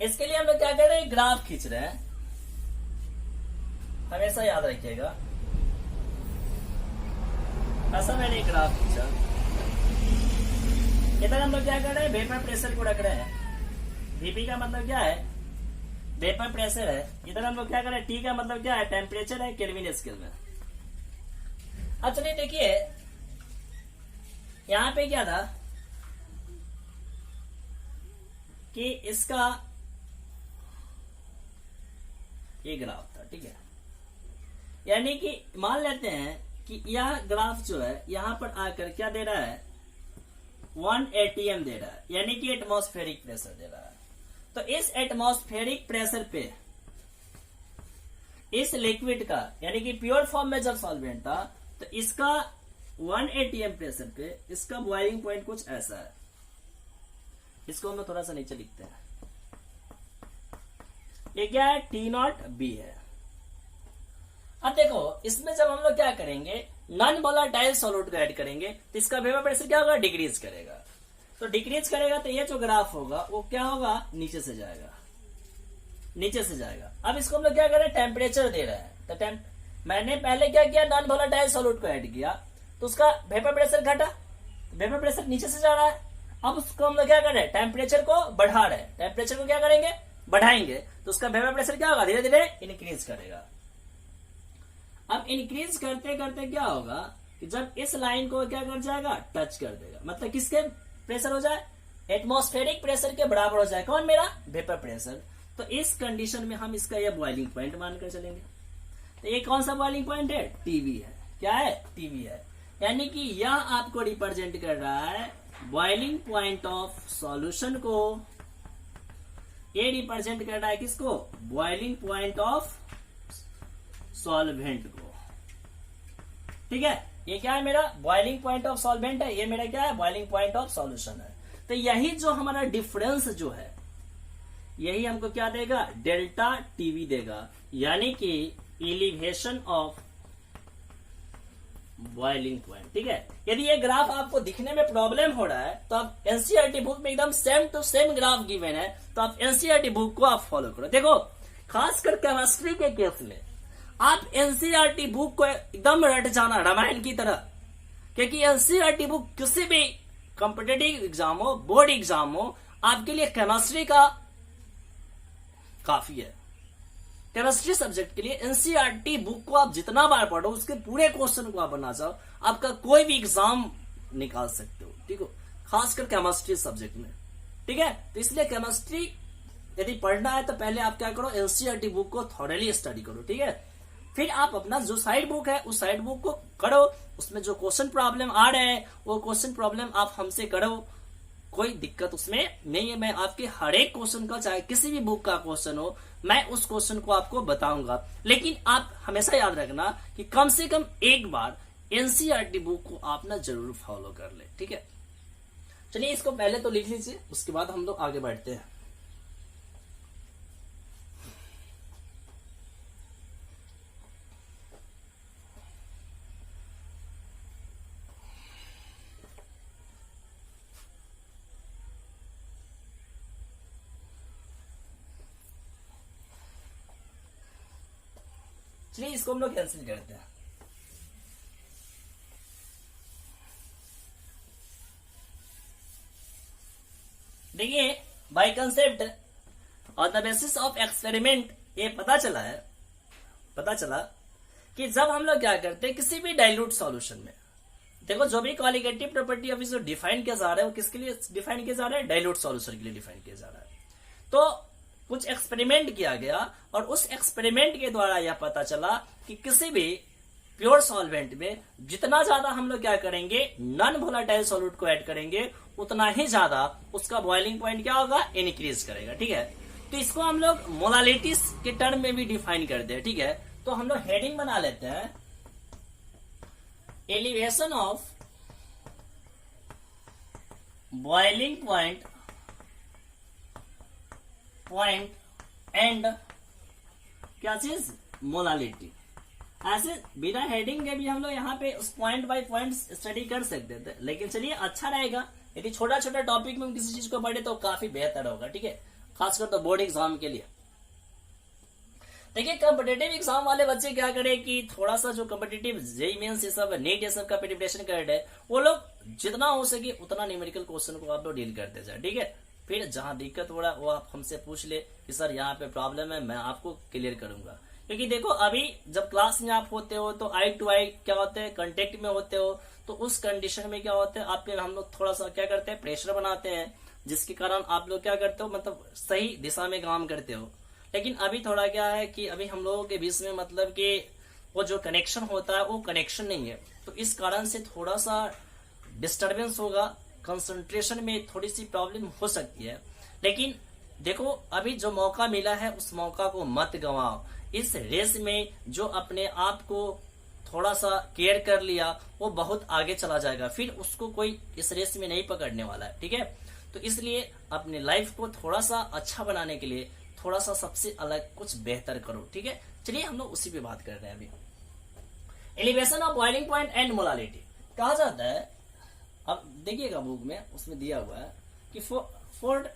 इसके लिए हम लोग क्या कर रहे हैं, ग्राफ खींच रहे हैं, हमेशा याद रखिएगा। ऐसा मैंने एक ग्राफ खींचा, इधर हम लोग क्या कर रहे हैं, वेपर प्रेशर को रख रहे हैं। वीपी का मतलब क्या है, वेपर प्रेशर है। इधर हम लोग क्या कर रहे हैं, टी का मतलब क्या है, टेम्परेचर है केल्विन स्केल में। अब चलिए देखिए यहां पे क्या था कि इसका ये ग्राफ था, ठीक है। यानी कि मान लेते हैं कि यह ग्राफ जो है यहां पर आकर क्या दे रहा है, 1 atm दे रहा है, यानी कि एटमॉस्फेरिक प्रेशर दे रहा है। तो इस एटमॉस्फेरिक प्रेशर पे इस लिक्विड का, यानी कि प्योर फॉर्म में जब सॉल्वेंट था, तो इसका 1 atm प्रेशर पे इसका बॉइलिंग पॉइंट कुछ ऐसा है। इसको हम थोड़ा सा नीचे लिखते हैं। ये क्या है, टी नॉट बी है, अब देखो इसमें जब हम लोग क्या करेंगे, नॉन वोलेटाइल सॉल्यूट को ऐड करेंगे तो इसका वेपर प्रेशर क्या होगा, डिक्रीज करेगा। तो डिक्रीज करेगा तो ये जो ग्राफ होगा वो क्या होगा, नीचे से जाएगा, नीचे से जाएगा। अब इसको हम लोग क्या करें, टेम्परेचर दे रहे हैं। तो मैंने पहले क्या किया, नॉन वोलेटाइल सॉल्यूट को ऐड किया तो उसका वेपर प्रेशर घटा, वेपर प्रेशर नीचे से जा रहा है। अब उसको हम लोग क्या कर रहे हैं, टेम्परेचर को बढ़ा रहे हैं। टेम्परेचर को क्या करेंगे, बढ़ाएंगे तो उसका वेपर प्रेशर क्या होगा, धीरे धीरे इंक्रीज करेगा। अब इंक्रीज करते करते क्या होगा कि जब इस लाइन को क्या कर जाएगा, टच कर देगा, मतलब किसके प्रेशर हो जाए, एटमॉस्फेरिक प्रेशर के बराबर हो जाए। कौन, मेरा वेपर प्रेशर। तो इस कंडीशन में हम इसका ये बॉइलिंग पॉइंट मानकर चलेंगे। तो ये कौन सा बॉइलिंग पॉइंट है, टीवी है। क्या है, टीवी है। यानी कि यह आपको रिप्रेजेंट कर रहा है बॉइलिंग पॉइंट ऑफ सॉल्यूशन को, ये रिप्रेजेंट कर रहा है किसको, बॉइलिंग पॉइंट ऑफ सॉल्वेंट को। ठीक है, ये क्या है, मेरा बॉइलिंग पॉइंट ऑफ सॉल्वेंट है, ये मेरा क्या है, बॉइलिंग पॉइंट ऑफ सॉल्यूशन है। तो यही जो हमारा डिफरेंस जो है, यही हमको क्या देगा, डेल्टा टीवी देगा, यानी कि एलिवेशन ऑफ बॉइलिंग पॉइंट। ठीक है, यदि ये ग्राफ आपको दिखने में प्रॉब्लम हो रहा है तो आप एनसीईआरटी बुक में एकदम same to same graph given है, तो आप एनसीईआरटी बुक को आप फॉलो करो। देखो खासकर केमिस्ट्री के केस में आप एनसीईआरटी बुक को एकदम रट जाना रामायण की तरह, क्योंकि एनसीईआरटी बुक किसी भी कॉम्पिटिटिव एग्जाम हो, बोर्ड एग्जाम हो, आपके लिए केमिस्ट्री का काफी है। केमिस्ट्री सब्जेक्ट के लिए एनसीईआरटी बुक को आप जितना बार पढ़ो, उसके पूरे क्वेश्चन को आप बना जाओ, आपका कोई भी एग्जाम निकाल सकते हो। ठीक हो, खासकर केमिस्ट्री सब्जेक्ट में। ठीक है, तो इसलिए केमिस्ट्री यदि पढ़ना है तो पहले आप क्या करो, एनसीईआरटी बुक को थॉरली स्टडी करो। ठीक है, फिर आप अपना जो साइड बुक है उस साइड बुक को करो, उसमें जो क्वेश्चन प्रॉब्लम आ रहे हैं वो क्वेश्चन प्रॉब्लम आप हमसे करो, कोई दिक्कत उसमें नहीं है। मैं आपके हर एक क्वेश्चन का, चाहे किसी भी बुक का क्वेश्चन हो, मैं उस क्वेश्चन को आपको बताऊंगा। लेकिन आप हमेशा याद रखना कि कम से कम एक बार एनसीईआरटी बुक को आप ना जरूर फॉलो कर ले। ठीक है, चलिए इसको पहले तो लिख लीजिए, उसके बाद हम लोग आगे बढ़ते हैं। चलिए इसको हम लोग कैंसिल करते हैं। देखिए बाय कंसेप्ट और द बेसिस ऑफ एक्सपेरिमेंट ये पता चला कि जब हम लोग क्या करते हैं किसी भी डाइल्यूट सॉल्यूशन में, देखो जो भी क्वालिटेटिव प्रॉपर्टी अभी जो डिफाइन किया जा रहा है वो किसके लिए डिफाइन किया जा रहा है, डाइल्यूट सॉल्यूशन के लिए डिफाइन किया जा रहा है। तो कुछ एक्सपेरिमेंट किया गया और उस एक्सपेरिमेंट के द्वारा यह पता चला कि किसी भी प्योर सॉल्वेंट में जितना ज्यादा हम लोग क्या करेंगे, नॉन वोलेटाइल सॉल्यूट को ऐड करेंगे, उतना ही ज्यादा उसका बॉइलिंग पॉइंट क्या होगा, इंक्रीज करेगा। ठीक है, तो इसको हम लोग मोलालिटीज के टर्म में भी डिफाइन कर दे। ठीक है, तो हम लोग हेडिंग बना लेते हैं, elevation of boiling point and क्या चीज, मोलालिटी। ऐसे बिना हेडिंग के भी हम लोग यहाँ पे उस पॉइंट बाय पॉइंट स्टडी कर सकते थे, लेकिन चलिए अच्छा रहेगा यदि छोटा छोटा टॉपिक में किसी चीज को पढ़े तो काफी बेहतर होगा। ठीक है, खासकर तो बोर्ड एग्जाम के लिए। देखिए कॉम्पिटेटिव एग्जाम वाले बच्चे क्या करें कि थोड़ा सा जो कॉम्पिटेटिव जेईई मेंस ये सब नीट ये सब का प्रिपरेशन कर रहे हैं, वो लोग जितना हो सके उतना न्यूमेरिकल क्वेश्चन को आप लोग डील करते जाए। ठीक है, फिर जहां दिक्कत हो रहा है वो आप हमसे पूछ ले कि सर यहाँ पे प्रॉब्लम है, मैं आपको क्लियर करूंगा। क्योंकि देखो अभी जब क्लास में आप होते हो तो आई टू आई क्या होते हैं, कांटेक्ट में होते हो, तो उस कंडीशन में क्या होता है, आप पे हम लोग थोड़ा सा क्या करते हैं, प्रेशर बनाते हैं, जिसके कारण आप लोग क्या करते हो, मतलब सही दिशा में काम करते हो। लेकिन अभी थोड़ा क्या है कि अभी हम लोगों के बीच में मतलब कि वो जो कनेक्शन होता है वो कनेक्शन नहीं है, तो इस कारण से थोड़ा सा डिस्टर्बेंस होगा, कंसंट्रेशन में थोड़ी सी प्रॉब्लम हो सकती है। लेकिन देखो अभी जो मौका मिला है उस मौका को मत गंवाओ। इस रेस में जो अपने आप को थोड़ा सा केयर कर लिया वो बहुत आगे चला जाएगा, फिर उसको कोई इस रेस में नहीं पकड़ने वाला है। ठीक है, तो इसलिए अपने लाइफ को थोड़ा सा अच्छा बनाने के लिए थोड़ा सा सबसे अलग कुछ बेहतर करो। ठीक है, चलिए हम लोग उसी पे बात कर रहे हैं अभी। Elevation of boiling point and molality कहा जाता है। अब देखिएगा बुक में उसमें दिया हुआ है कि for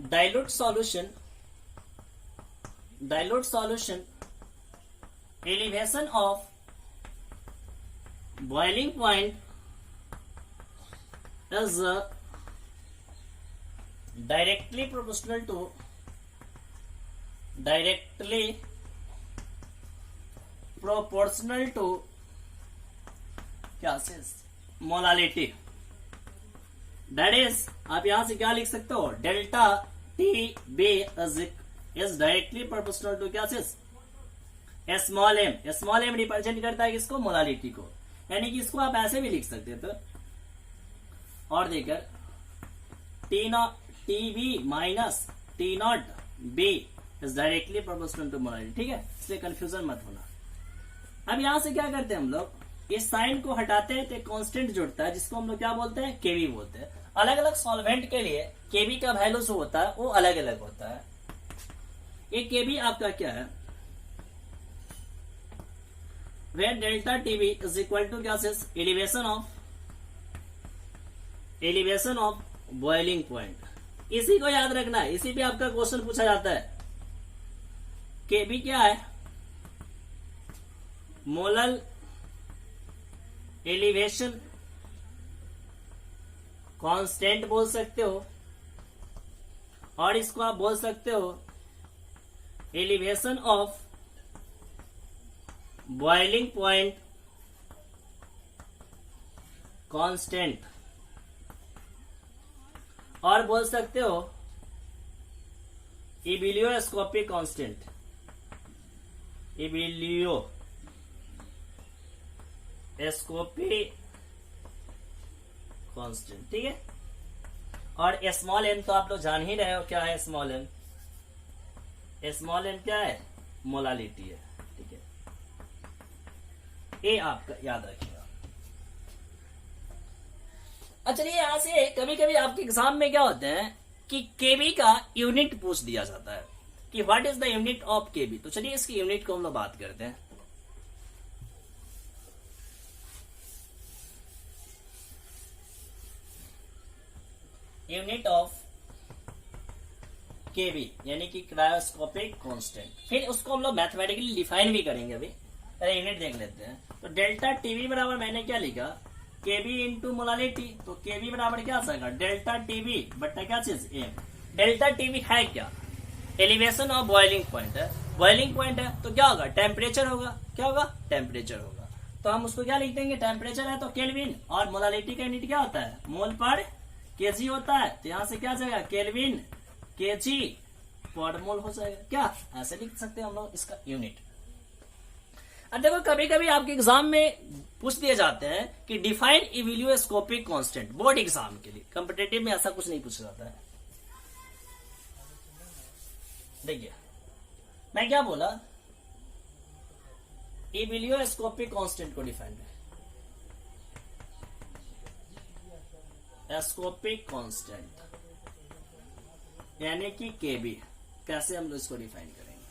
dilute solution elevation of boiling point is directly proportional to क्या से मोलालिटी। दैट इज आप यहां से क्या लिख सकते हो, delta T B is directly proportional to क्या से small M. Small M represent करता है किसको, मोलालिटी को। यानी कि इसको आप ऐसे भी लिख सकते थे और देकर T B minus T naught B is directly proportional to molality. ठीक है, इसलिए कंफ्यूजन मत होना। अब यहां से क्या करते हैं हम लोग, इस साइन को हटाते हैं तो कांस्टेंट जुड़ता है जिसको हम लोग क्या बोलते हैं, केवी बोलते हैं। अलग अलग सॉल्वेंट के लिए केवी का वैल्यू जो होता है वो अलग अलग होता है। ये केवी आपका क्या है, where delta T B is equal to क्या से एलिवेशन ऑफ बॉइलिंग पॉइंट। इसी को याद रखना है, इसी पे आपका क्वेश्चन पूछा जाता है। केवी क्या है, मोलल एलिवेशन कांस्टेंट बोल सकते हो, और इसको आप बोल सकते हो elevation of boiling point constant, और बोल सकते हो इबिलियोस्कोपिक कांस्टेंट, इबिलियोस्कोपिक कांस्टेंट। ठीक है, और स्मॉल एम तो आप लोग जान ही रहे हो क्या है स्मॉल एम। स्मॉल एम क्या है, मोलालिटी है। ठीक है, ये आपका याद रखिएगा। अच्छा, चलिए यहां से कभी कभी आपके एग्जाम में क्या होते हैं कि केबी का यूनिट पूछ दिया जाता है कि what is the unit of Kb. तो चलिए इसकी यूनिट को हम लोग बात करते हैं। यूनिट ऑफ केबी यानी कि क्रायोस्कोपिक कांस्टेंट। फिर उसको हम लोग मैथमेटिकली डिफाइन भी करेंगे। अभी पहले यूनिट देख लेते हैं। तो डेल्टा टीवी बराबर मैंने क्या लिखा, केबी इंटू मोलालिटी। तो केबी बराबर क्या आ जाएगा, डेल्टा टीवी बट्टा क्या चीज एम। डेल्टा टीवी है क्या, एलिवेशन ऑफ बॉइलिंग पॉइंट है। बॉइलिंग पॉइंट है तो क्या होगा, टेम्परेचर होगा। क्या होगा, टेम्परेचर होगा। तो हम उसको क्या लिख देंगे, टेम्परेचर है तो केल्विन, और मोलालिटी का यूनिट क्या होता है, मोल पर केजी होता है। तो यहां से क्या जाएगा, केल्विन केजी पर मोल हो जाएगा। क्या ऐसे लिख सकते हैं हम लोग इसका यूनिट। अब देखो कभी कभी आपके एग्जाम में पूछ दिए जाते हैं कि define ebullioscopic constant, board exam के लिए। कॉम्पिटिटिव में ऐसा कुछ नहीं पूछा जाता है। देखिए मैं क्या बोला, इबिलियोस्कोपिक कांस्टेंट को डिफाइन करें। एस्कोपिक कांस्टेंट यानी कि केबी, कैसे हम लोग इसको डिफाइन करेंगे,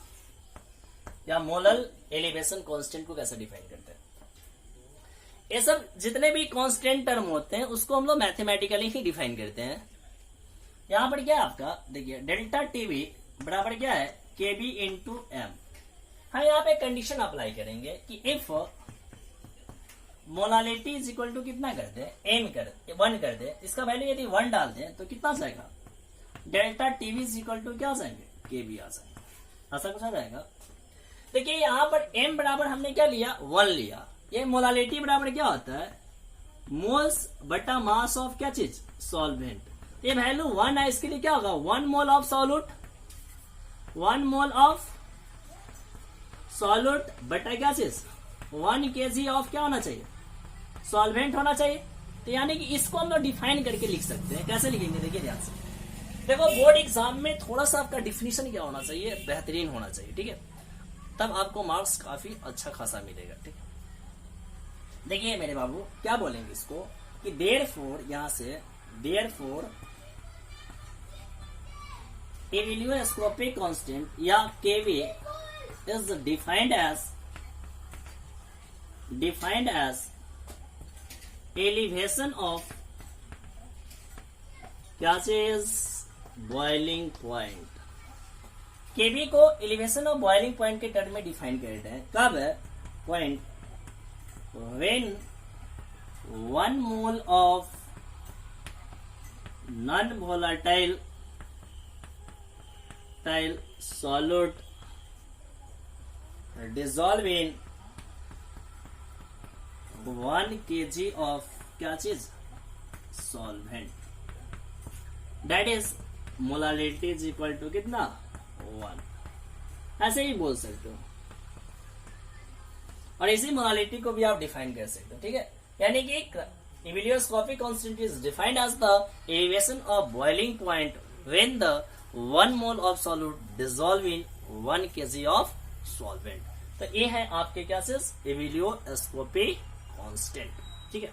या मोलल एलिवेशन कांस्टेंट को कैसे डिफाइन करते हैं। ये सब जितने भी कांस्टेंट टर्म होते हैं उसको हम लोग मैथमेटिकली ही डिफाइन करते हैं। यहां पर क्या है आपका, देखिए डेल्टा टीवी बराबर क्या है, केबी इंटू एम। हाँ, यहाँ पे कंडीशन अप्लाई करेंगे कि if molality is equal to कितना कर दे, एम कर दे, 1 कर दे, इसका वैल्यू यदि 1 डाल दें तो कितना जाएगा, delta T B is equal to क्या आ जाएंगे, केबी आ जाएंगे। ऐसा कुछ आ जाएगा। देखिए यहाँ पर m बराबर हमने क्या लिया, 1 लिया। ये मोलालिटी बराबर क्या होता है, मोल्स बटा मास ऑफ क्या चीज, सॉल्वेंट। ये वैल्यू 1 है, इसके लिए क्या होगा, 1 mole of solute, 1 mole of solute बटा क्या चीज, 1 kg ऑफ क्या होना चाहिए, सॉल्वेंट होना चाहिए। तो यानी कि इसको हम लोग डिफाइन करके लिख सकते हैं। कैसे लिखेंगे, देखिए ध्यान से। देखो बोर्ड एग्जाम में थोड़ा सा आपका डिफिनेशन क्या होना चाहिए, बेहतरीन होना चाहिए। ठीक है, तब आपको मार्क्स काफी अच्छा खासा मिलेगा। ठीक है, देखिए मेरे बाबू क्या बोलेंगे इसको कि देयरफॉर, यहां से देयरफॉर इबिलियोस्कोपिक कांस्टेंट या केवी is defined as elevation of क्या चीज बॉइलिंग पॉइंट। केबी को एलिवेशन ऑफ बॉइलिंग पॉइंट के टर्म में डिफाइन करते हैं। कब? Point when 1 mole of non volatile solute dissolve in 1 kg of क्या चीज solvent, that is molarity is equal to कितना 1। ऐसे ही बोल सकते हो और इसी मोलारिटी को भी आप डिफाइन कर सकते हो। ठीक है, यानी कि Eveliooscopy constant is defined as the elevation of boiling point when the 1 mole of solute dissolve in 1 kg of solvent। तो ये है आपके क्या चीज Eveliooscopy constant। ठीक है,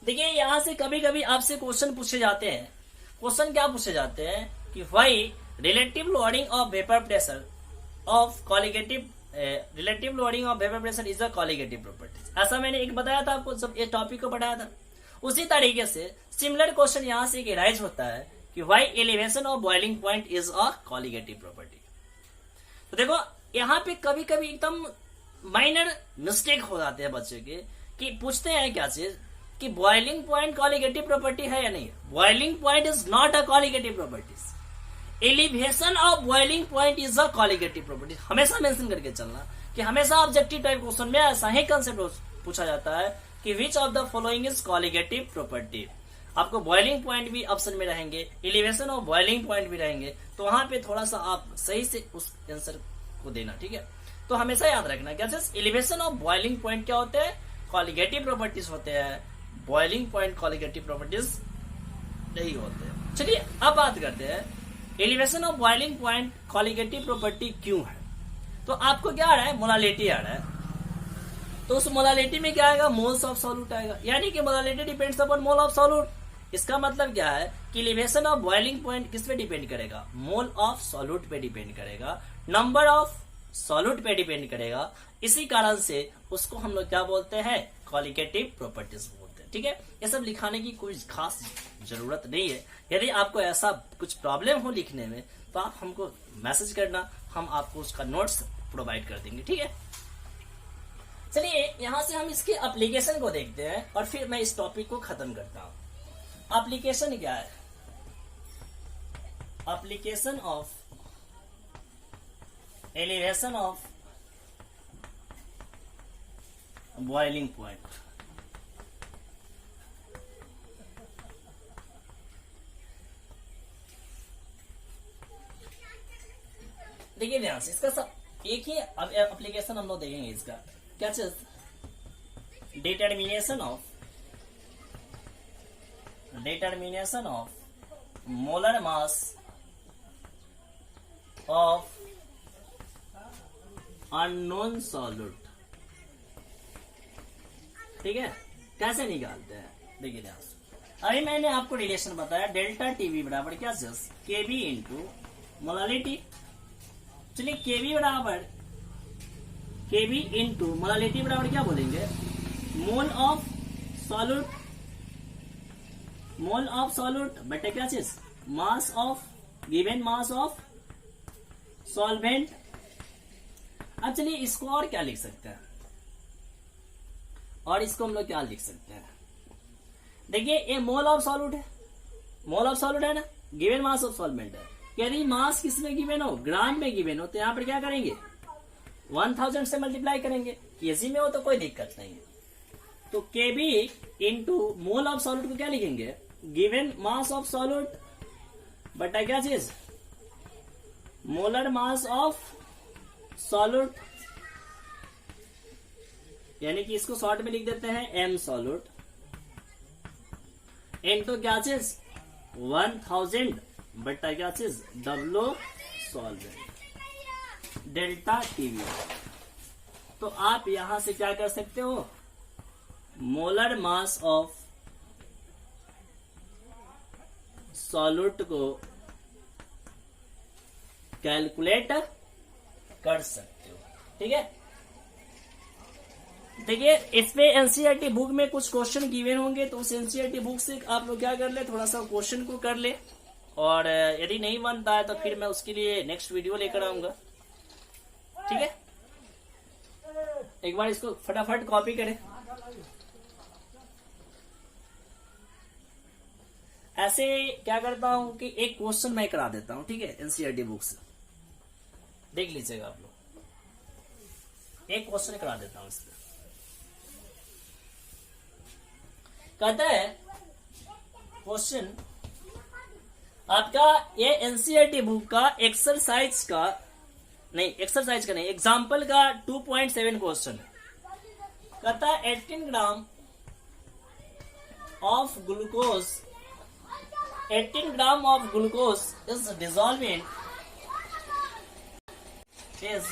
देखिए यहां से कभी कभी आपसे क्वेश्चन पूछे जाते हैं। क्वेश्चन क्या पूछे जाते हैं कि why relative loading of vapour pressure of colligative relative loading of vapour pressure is a colligative property. ऐसा मैंने एक बताया था आपको जब ये टॉपिक को पढ़ाया था। उसी तरीके से सिमिलर क्वेश्चन यहां से राइज होता है कि why elevation of boiling point is a colligative property. तो देखो यहाँ पे कभी कभी एकदम माइनर मिस्टेक हो जाते हैं बच्चे के कि पूछते हैं क्या चीज कि बॉइलिंग पॉइंट कॉलिगेटिव प्रॉपर्टी है या नहीं। Boiling point is not a colligative property, elevation of boiling point is a colligative property. हमेशा मेंशन करके चलना कि हमेशा ऑब्जेक्टिव टाइप क्वेश्चन में ऐसा ही कंसेप्ट पूछा जाता है कि which of the following is colligative property. आपको बॉइलिंग पॉइंट भी ऑप्शन में रहेंगे, एलिवेशन ऑफ बॉइलिंग पॉइंट भी रहेंगे, तो वहां पे थोड़ा सा आप सही से उस आंसर को देना। ठीक है, तो हमेशा याद रखना क्या चीज एलिवेशन ऑफ बॉइलिंग पॉइंट क्या होते हैं, कॉलिगेटिव प्रॉपर्टीज होते हैं। बॉइलिंग पॉइंट कॉलिगेटिव प्रॉपर्टीज नहीं होते हैं। चलिए अब बात करते हैं elevation of boiling point colligative property क्यों है। तो आपको क्या आ रहा है, मोलालिटी आ रहा है। तो उस मोलालिटी में क्या आएगा, मोल्स ऑफ सॉल्यूट आएगा, यानी कि molality depends upon mole of solute. इसका मतलब क्या है कि एलिवेशन ऑफ बॉइलिंग पॉइंट किस पे डिपेंड करेगा, मोल ऑफ सॉल्यूट पे डिपेंड करेगा, नंबर ऑफ सॉल्यूट पे डिपेंड करेगा। इसी कारण से उसको हम लोग क्या बोलते हैं, कॉलिगेटिव प्रॉपर्टीज बोलते हैं। ठीक है, ये सब लिखाने की कोई खास जरूरत नहीं है। यदि आपको ऐसा कुछ प्रॉब्लम हो लिखने में तो आप हमको मैसेज करना, हम आपको उसका नोट्स प्रोवाइड कर देंगे। ठीक है, चलिए यहां से हम इसके एप्लीकेशन को देखते हैं और फिर मैं इस टॉपिक को खत्म करता हूं। एप्लीकेशन क्या है, application of elevation of boiling point. देखिए ध्यान से, इसका सब एक ही एप्लीकेशन हम लोग देखेंगे। इसका क्या चीज, determination of molar mass of unknown solute. ठीक है, कैसे निकालते हैं, देखिए ध्यान से। अभी मैंने आपको रिलेशन बताया, डेल्टा टीवी बराबर क्या चीज, केबी इंटू मोलालिटी। चलिए केबी बराबर केबी इंटू मोलालिटी बराबर क्या बोलेंगे, मोल ऑफ सॉल्यूट बटे क्या चीज, mass of given mass of solvent. अब चलिए इसको और क्या लिख सकते हैं, और इसको हम लोग क्या लिख सकते हैं, देखिए ये मोल ऑफ सॉल्यूट है, मोल ऑफ सॉल्यूट है ना, गिवन मास ऑफ सॉल्वेंट है। यदि मास किसमें गिवन हो, ग्राम में गिवन हो, तो यहाँ पर क्या करेंगे, 1000 से मल्टीप्लाई करेंगे। केजी में हो तो कोई दिक्कत नहीं है। तो केबी इंटू मोल ऑफ सॉल्यूट को क्या लिखेंगे, गिवन मास ऑफ सॉल्यूट बटा क्या चीज, मोलर मास ऑफ सॉल्यूट, यानी कि इसको शॉर्ट में लिख देते हैं एम सॉल्यूट इंटू क्या चीज 1000 बटा क्या चीज डब्लो सॉल्वेंट डेल्टा टीवी। तो आप यहां से क्या कर सकते हो, मोलर मास ऑफ सॉल्यूट को कैलकुलेट कर सकते हो। ठीक है, देखिए इसमें एनसीईआरटी बुक में कुछ क्वेश्चन गिवन होंगे, तो उस एनसीईआरटी बुक से आप लोग क्या कर ले, थोड़ा सा क्वेश्चन को कर ले, और यदि नहीं बनता है तो फिर मैं उसके लिए नेक्स्ट वीडियो लेकर आऊंगा। ठीक है, एक बार इसको फटाफट कॉपी करें। ऐसे क्या करता हूं कि एक क्वेश्चन मैं करा देता हूं, ठीक है, एनसीईआरटी बुक से देख लीजिएगा आप लोग। एक क्वेश्चन करा देता हूं इसमें। कहता है क्वेश्चन आपका, ये एनसीईआरटी बुक का एक्सरसाइज का नहीं, एग्जाम्पल का 2.7 क्वेश्चन है। कहता है 18 gram of glucose is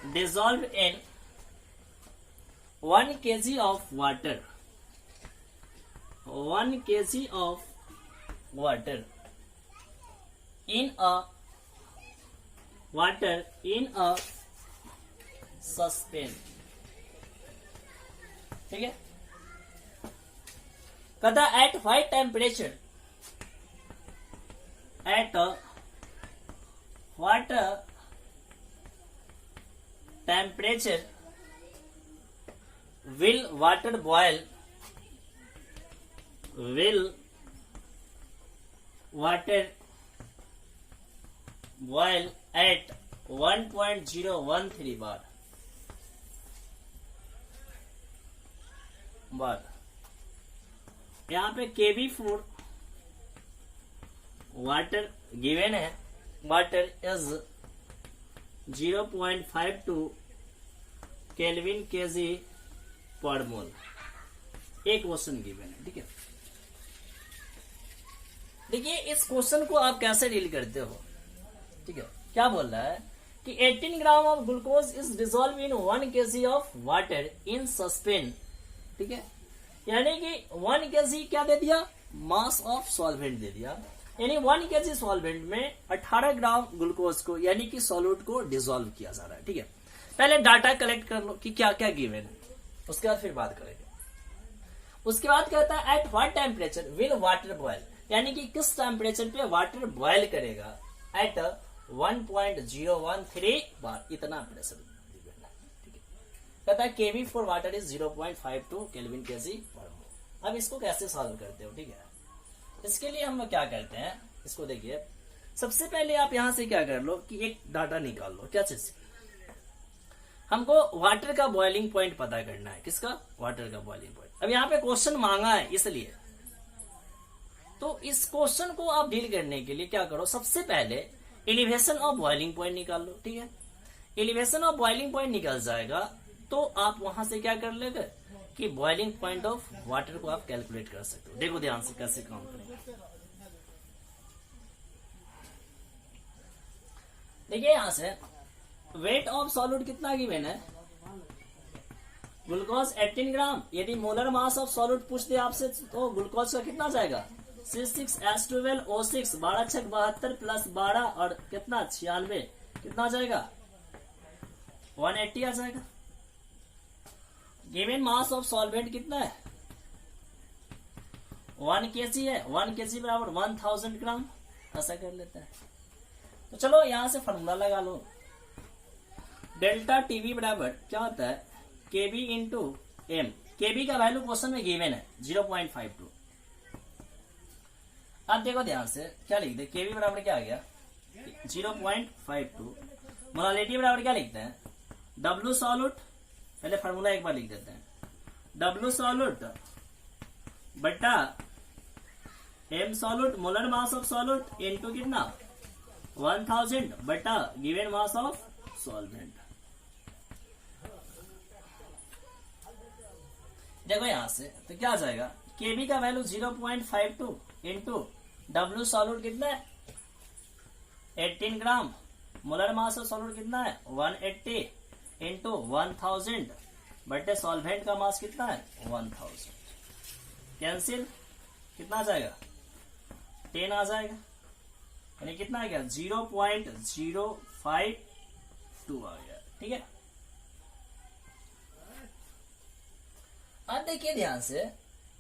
dissolved in 1 kg of water. 1 kg of water in a suspension. ठीक है, कहता at what temperature, will water boil at 1.013 बार। यहाँ पे KB4 वाटर गिवन है, वाटर इज 0.52 केल्विन केजी पर मोल। एक क्वेश्चन गिवन है, ठीक है। देखिए इस क्वेश्चन को आप कैसे डील करते हो, ठीक है। क्या बोल रहा है कि 18 gram of glucose is dissolve in 1 kg of water in suspension, ठीक है। यानी कि 1 kg क्या दे दिया, मास ऑफ सॉल्वेंट दे दिया, यानी 1 kg सॉल्वेंट में 18 ग्राम ग्लूकोज को यानी कि सॉल्यूट को डिजोल्व किया जा रहा है, ठीक है। पहले डाटा कलेक्ट कर लो कि क्या क्या गिवन है, उसके बाद फिर बात करेंगे। उसके बाद कहता है at what temperature will water boil, यानी कि किस टेम्परेचर पे वाटर बॉयल करेगा, एट 1.013 बार, इतना प्रेशर गिवन है, ठीक है। कहता है Kb for water is 0.52 kelvin kg पर मोल। अब इसको कैसे सॉल्व करते हो, ठीक है। इसके लिए हम क्या करते हैं, इसको देखिए। सबसे पहले आप यहां से क्या कर लो कि एक डाटा निकाल लो। क्या चीज, हमको वाटर का बॉइलिंग पॉइंट पता करना है। किसका, वाटर का बॉइलिंग पॉइंट। अब यहाँ पे क्वेश्चन मांगा है इसलिए, तो इस क्वेश्चन को आप डील करने के लिए क्या करो, सबसे पहले एलिवेशन ऑफ बॉइलिंग पॉइंट निकाल लो, ठीक है। एलिवेशन ऑफ बॉइलिंग पॉइंट निकल जाएगा तो आप वहां से क्या कर लेंगे कि बॉइलिंग पॉइंट ऑफ वाटर को आप कैलकुलेट कर सकते हो। देखो ध्यान से कैसे काम करेंगे। देखिए यहां से वेट ऑफ सॉल्यूट कितना गिवन है, ग्लूकोज 18 ग्राम। यदि मोलर मास ऑफ सॉल्यूट पूछ दे आपसे तो ग्लूकोज का कितना जाएगा, C6H12O6, 12 छक 72 प्लस 12 और कितना 96, कितना जाएगा 180 आ जाएगा। गिवन मास ऑफ सॉल्वेंट कितना है 1 kg है, 1 kg बराबर 1000 ग्राम, ऐसा कर लेते हैं। तो चलो यहां से फॉर्मूला लगा लो, डेल्टा टीवी बराबर क्या होता है केबी इंटू एम। केबी का वैल्यू क्वेश्चन में गिवन है 0.52। अब देखो ध्यान से क्या लिखते हैं, केबी बराबर क्या आ गया 0.52। मोलालिटी बराबर क्या लिखते हैं, डब्ल्यू सॉल्यूट, पहले फार्मूला एक बार लिख देते हैं, डब्ल्यू सॉल्यूट बटा M solute, molar mass of solute into कितना 1000 बटा गिवन मास ऑफ सॉल्वेंट। देखो यहां से तो क्या आ जाएगा, केबी का वैल्यू 0.52 इंटू डब्ल्यू सॉल्यूट कितना है 18 ग्राम मोलर मास ऑफ सॉल्यूट कितना है 180 इंटू 1000 बटे सॉल्वेंट का मास कितना है 1000। कैंसिल, कितना आ जाएगा 10 आ जाएगा, यानी कितना आ गया 0.052 आ गया। ठीक है, अब देखिए ध्यान से,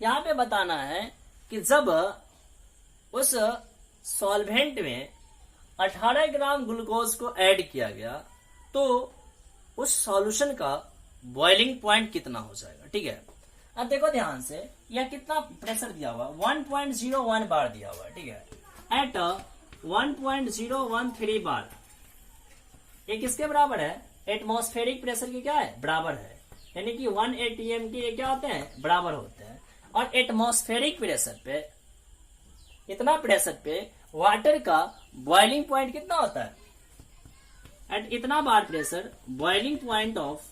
यहां पे बताना है कि जब उस सॉल्वेंट में 18 ग्राम ग्लूकोज को ऐड किया गया तो उस सॉल्यूशन का बॉइलिंग पॉइंट कितना हो जाएगा। ठीक है, अब देखो ध्यान से, यह कितना प्रेशर दिया हुआ 1.01 बार दिया हुआ है। ठीक है, एट 1.013 बार, ये किसके बराबर है एटमॉस्फेरिक प्रेशर के क्या है बराबर है, यानी कि 1 atm के क्या होते हैं बराबर होते हैं। और एटमॉस्फेरिक प्रेशर पे, इतना प्रेशर पे वाटर का बॉइलिंग पॉइंट कितना होता है, एट इतना bar pressure boiling point of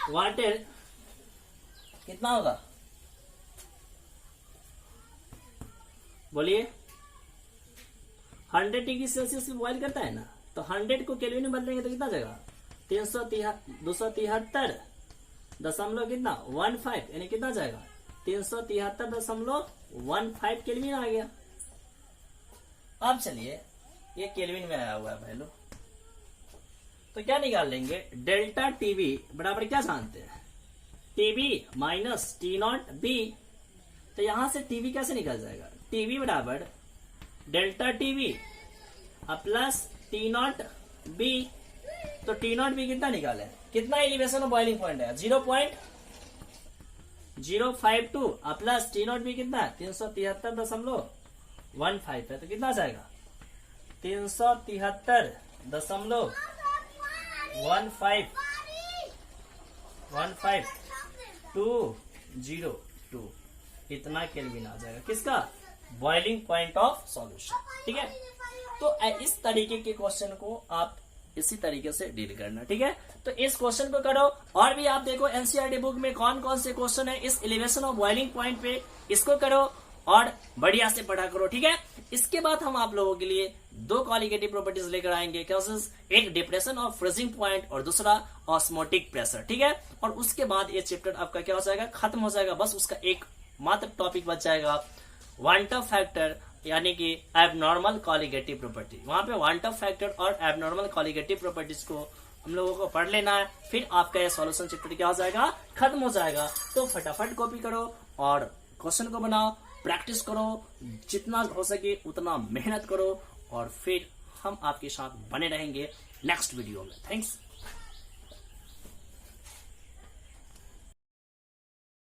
water कितना होगा, बोलिए 100 डिग्री सेल्सियस में बॉइल करता है ना, तो 100 को केल्विन में बदलेंगे तो कितना जाएगा 273.15 कितना 15, यानी कितना जाएगा 373.15 केल्विन आ गया। अब चलिए, ये केल्विन में आया हुआ है वैल्यू, तो क्या निकाल लेंगे डेल्टा टीबी बराबर क्या जानते हैं TB minus T naught B. तो यहां से टीबी कैसे निकल जाएगा, टीबी बराबर delta TB plus T naught B. तो टी नॉट बी कितना निकाले, कितना एलिवेशन ऑफ बॉइलिंग पॉइंट है 0.052 प्लस टी नॉट बी कितना है 373.15 है, तो कितना जाएगा 373.15 इतना केल्विन आ जाएगा, किसका बॉइलिंग पॉइंट ऑफ सॉल्यूशन। ठीक है, तो इस तरीके के क्वेश्चन को आप इसी तरीके से डील करना। ठीक है, तो इस क्वेश्चन को करो, और भी आप देखो एनसीईआरटी बुक में कौन कौन से क्वेश्चन है इस एलिवेशन ऑफ बॉइलिंग पॉइंट पे, इसको करो और बढ़िया से पढ़ा करो। ठीक है, इसके बाद हम आप लोगों के लिए दो क्वालिटेटिव प्रॉपर्टीज लेकर आएंगे, क्वेश्चंस, एक डिप्रेशन ऑफ फ्रीजिंग पॉइंट और दूसरा ऑस्मोटिक प्रेशर। ठीक है, और उसके बाद ये चैप्टर आपका क्या हो जाएगा खत्म हो जाएगा, बस उसका एक मात्र टॉपिक बच जाएगा वांटअप फैक्टर, यानी कि एबनॉर्मल कॉलिगेटिव प्रॉपर्टी। वहां पे वांटअप फैक्टर और एबनॉर्मल कॉलिगेटिव प्रॉपर्टीज को हम लोगों को पढ़ लेना है, फिर आपका ये सॉल्यूशन चैप्टर क्या हो जाएगा खत्म हो जाएगा। तो फटाफट कॉपी करो और क्वेश्चन को बनाओ, प्रैक्टिस करो, जितना हो सके उतना मेहनत करो, और फिर हम आपके साथ बने रहेंगे नेक्स्ट वीडियो में। थैंक्स।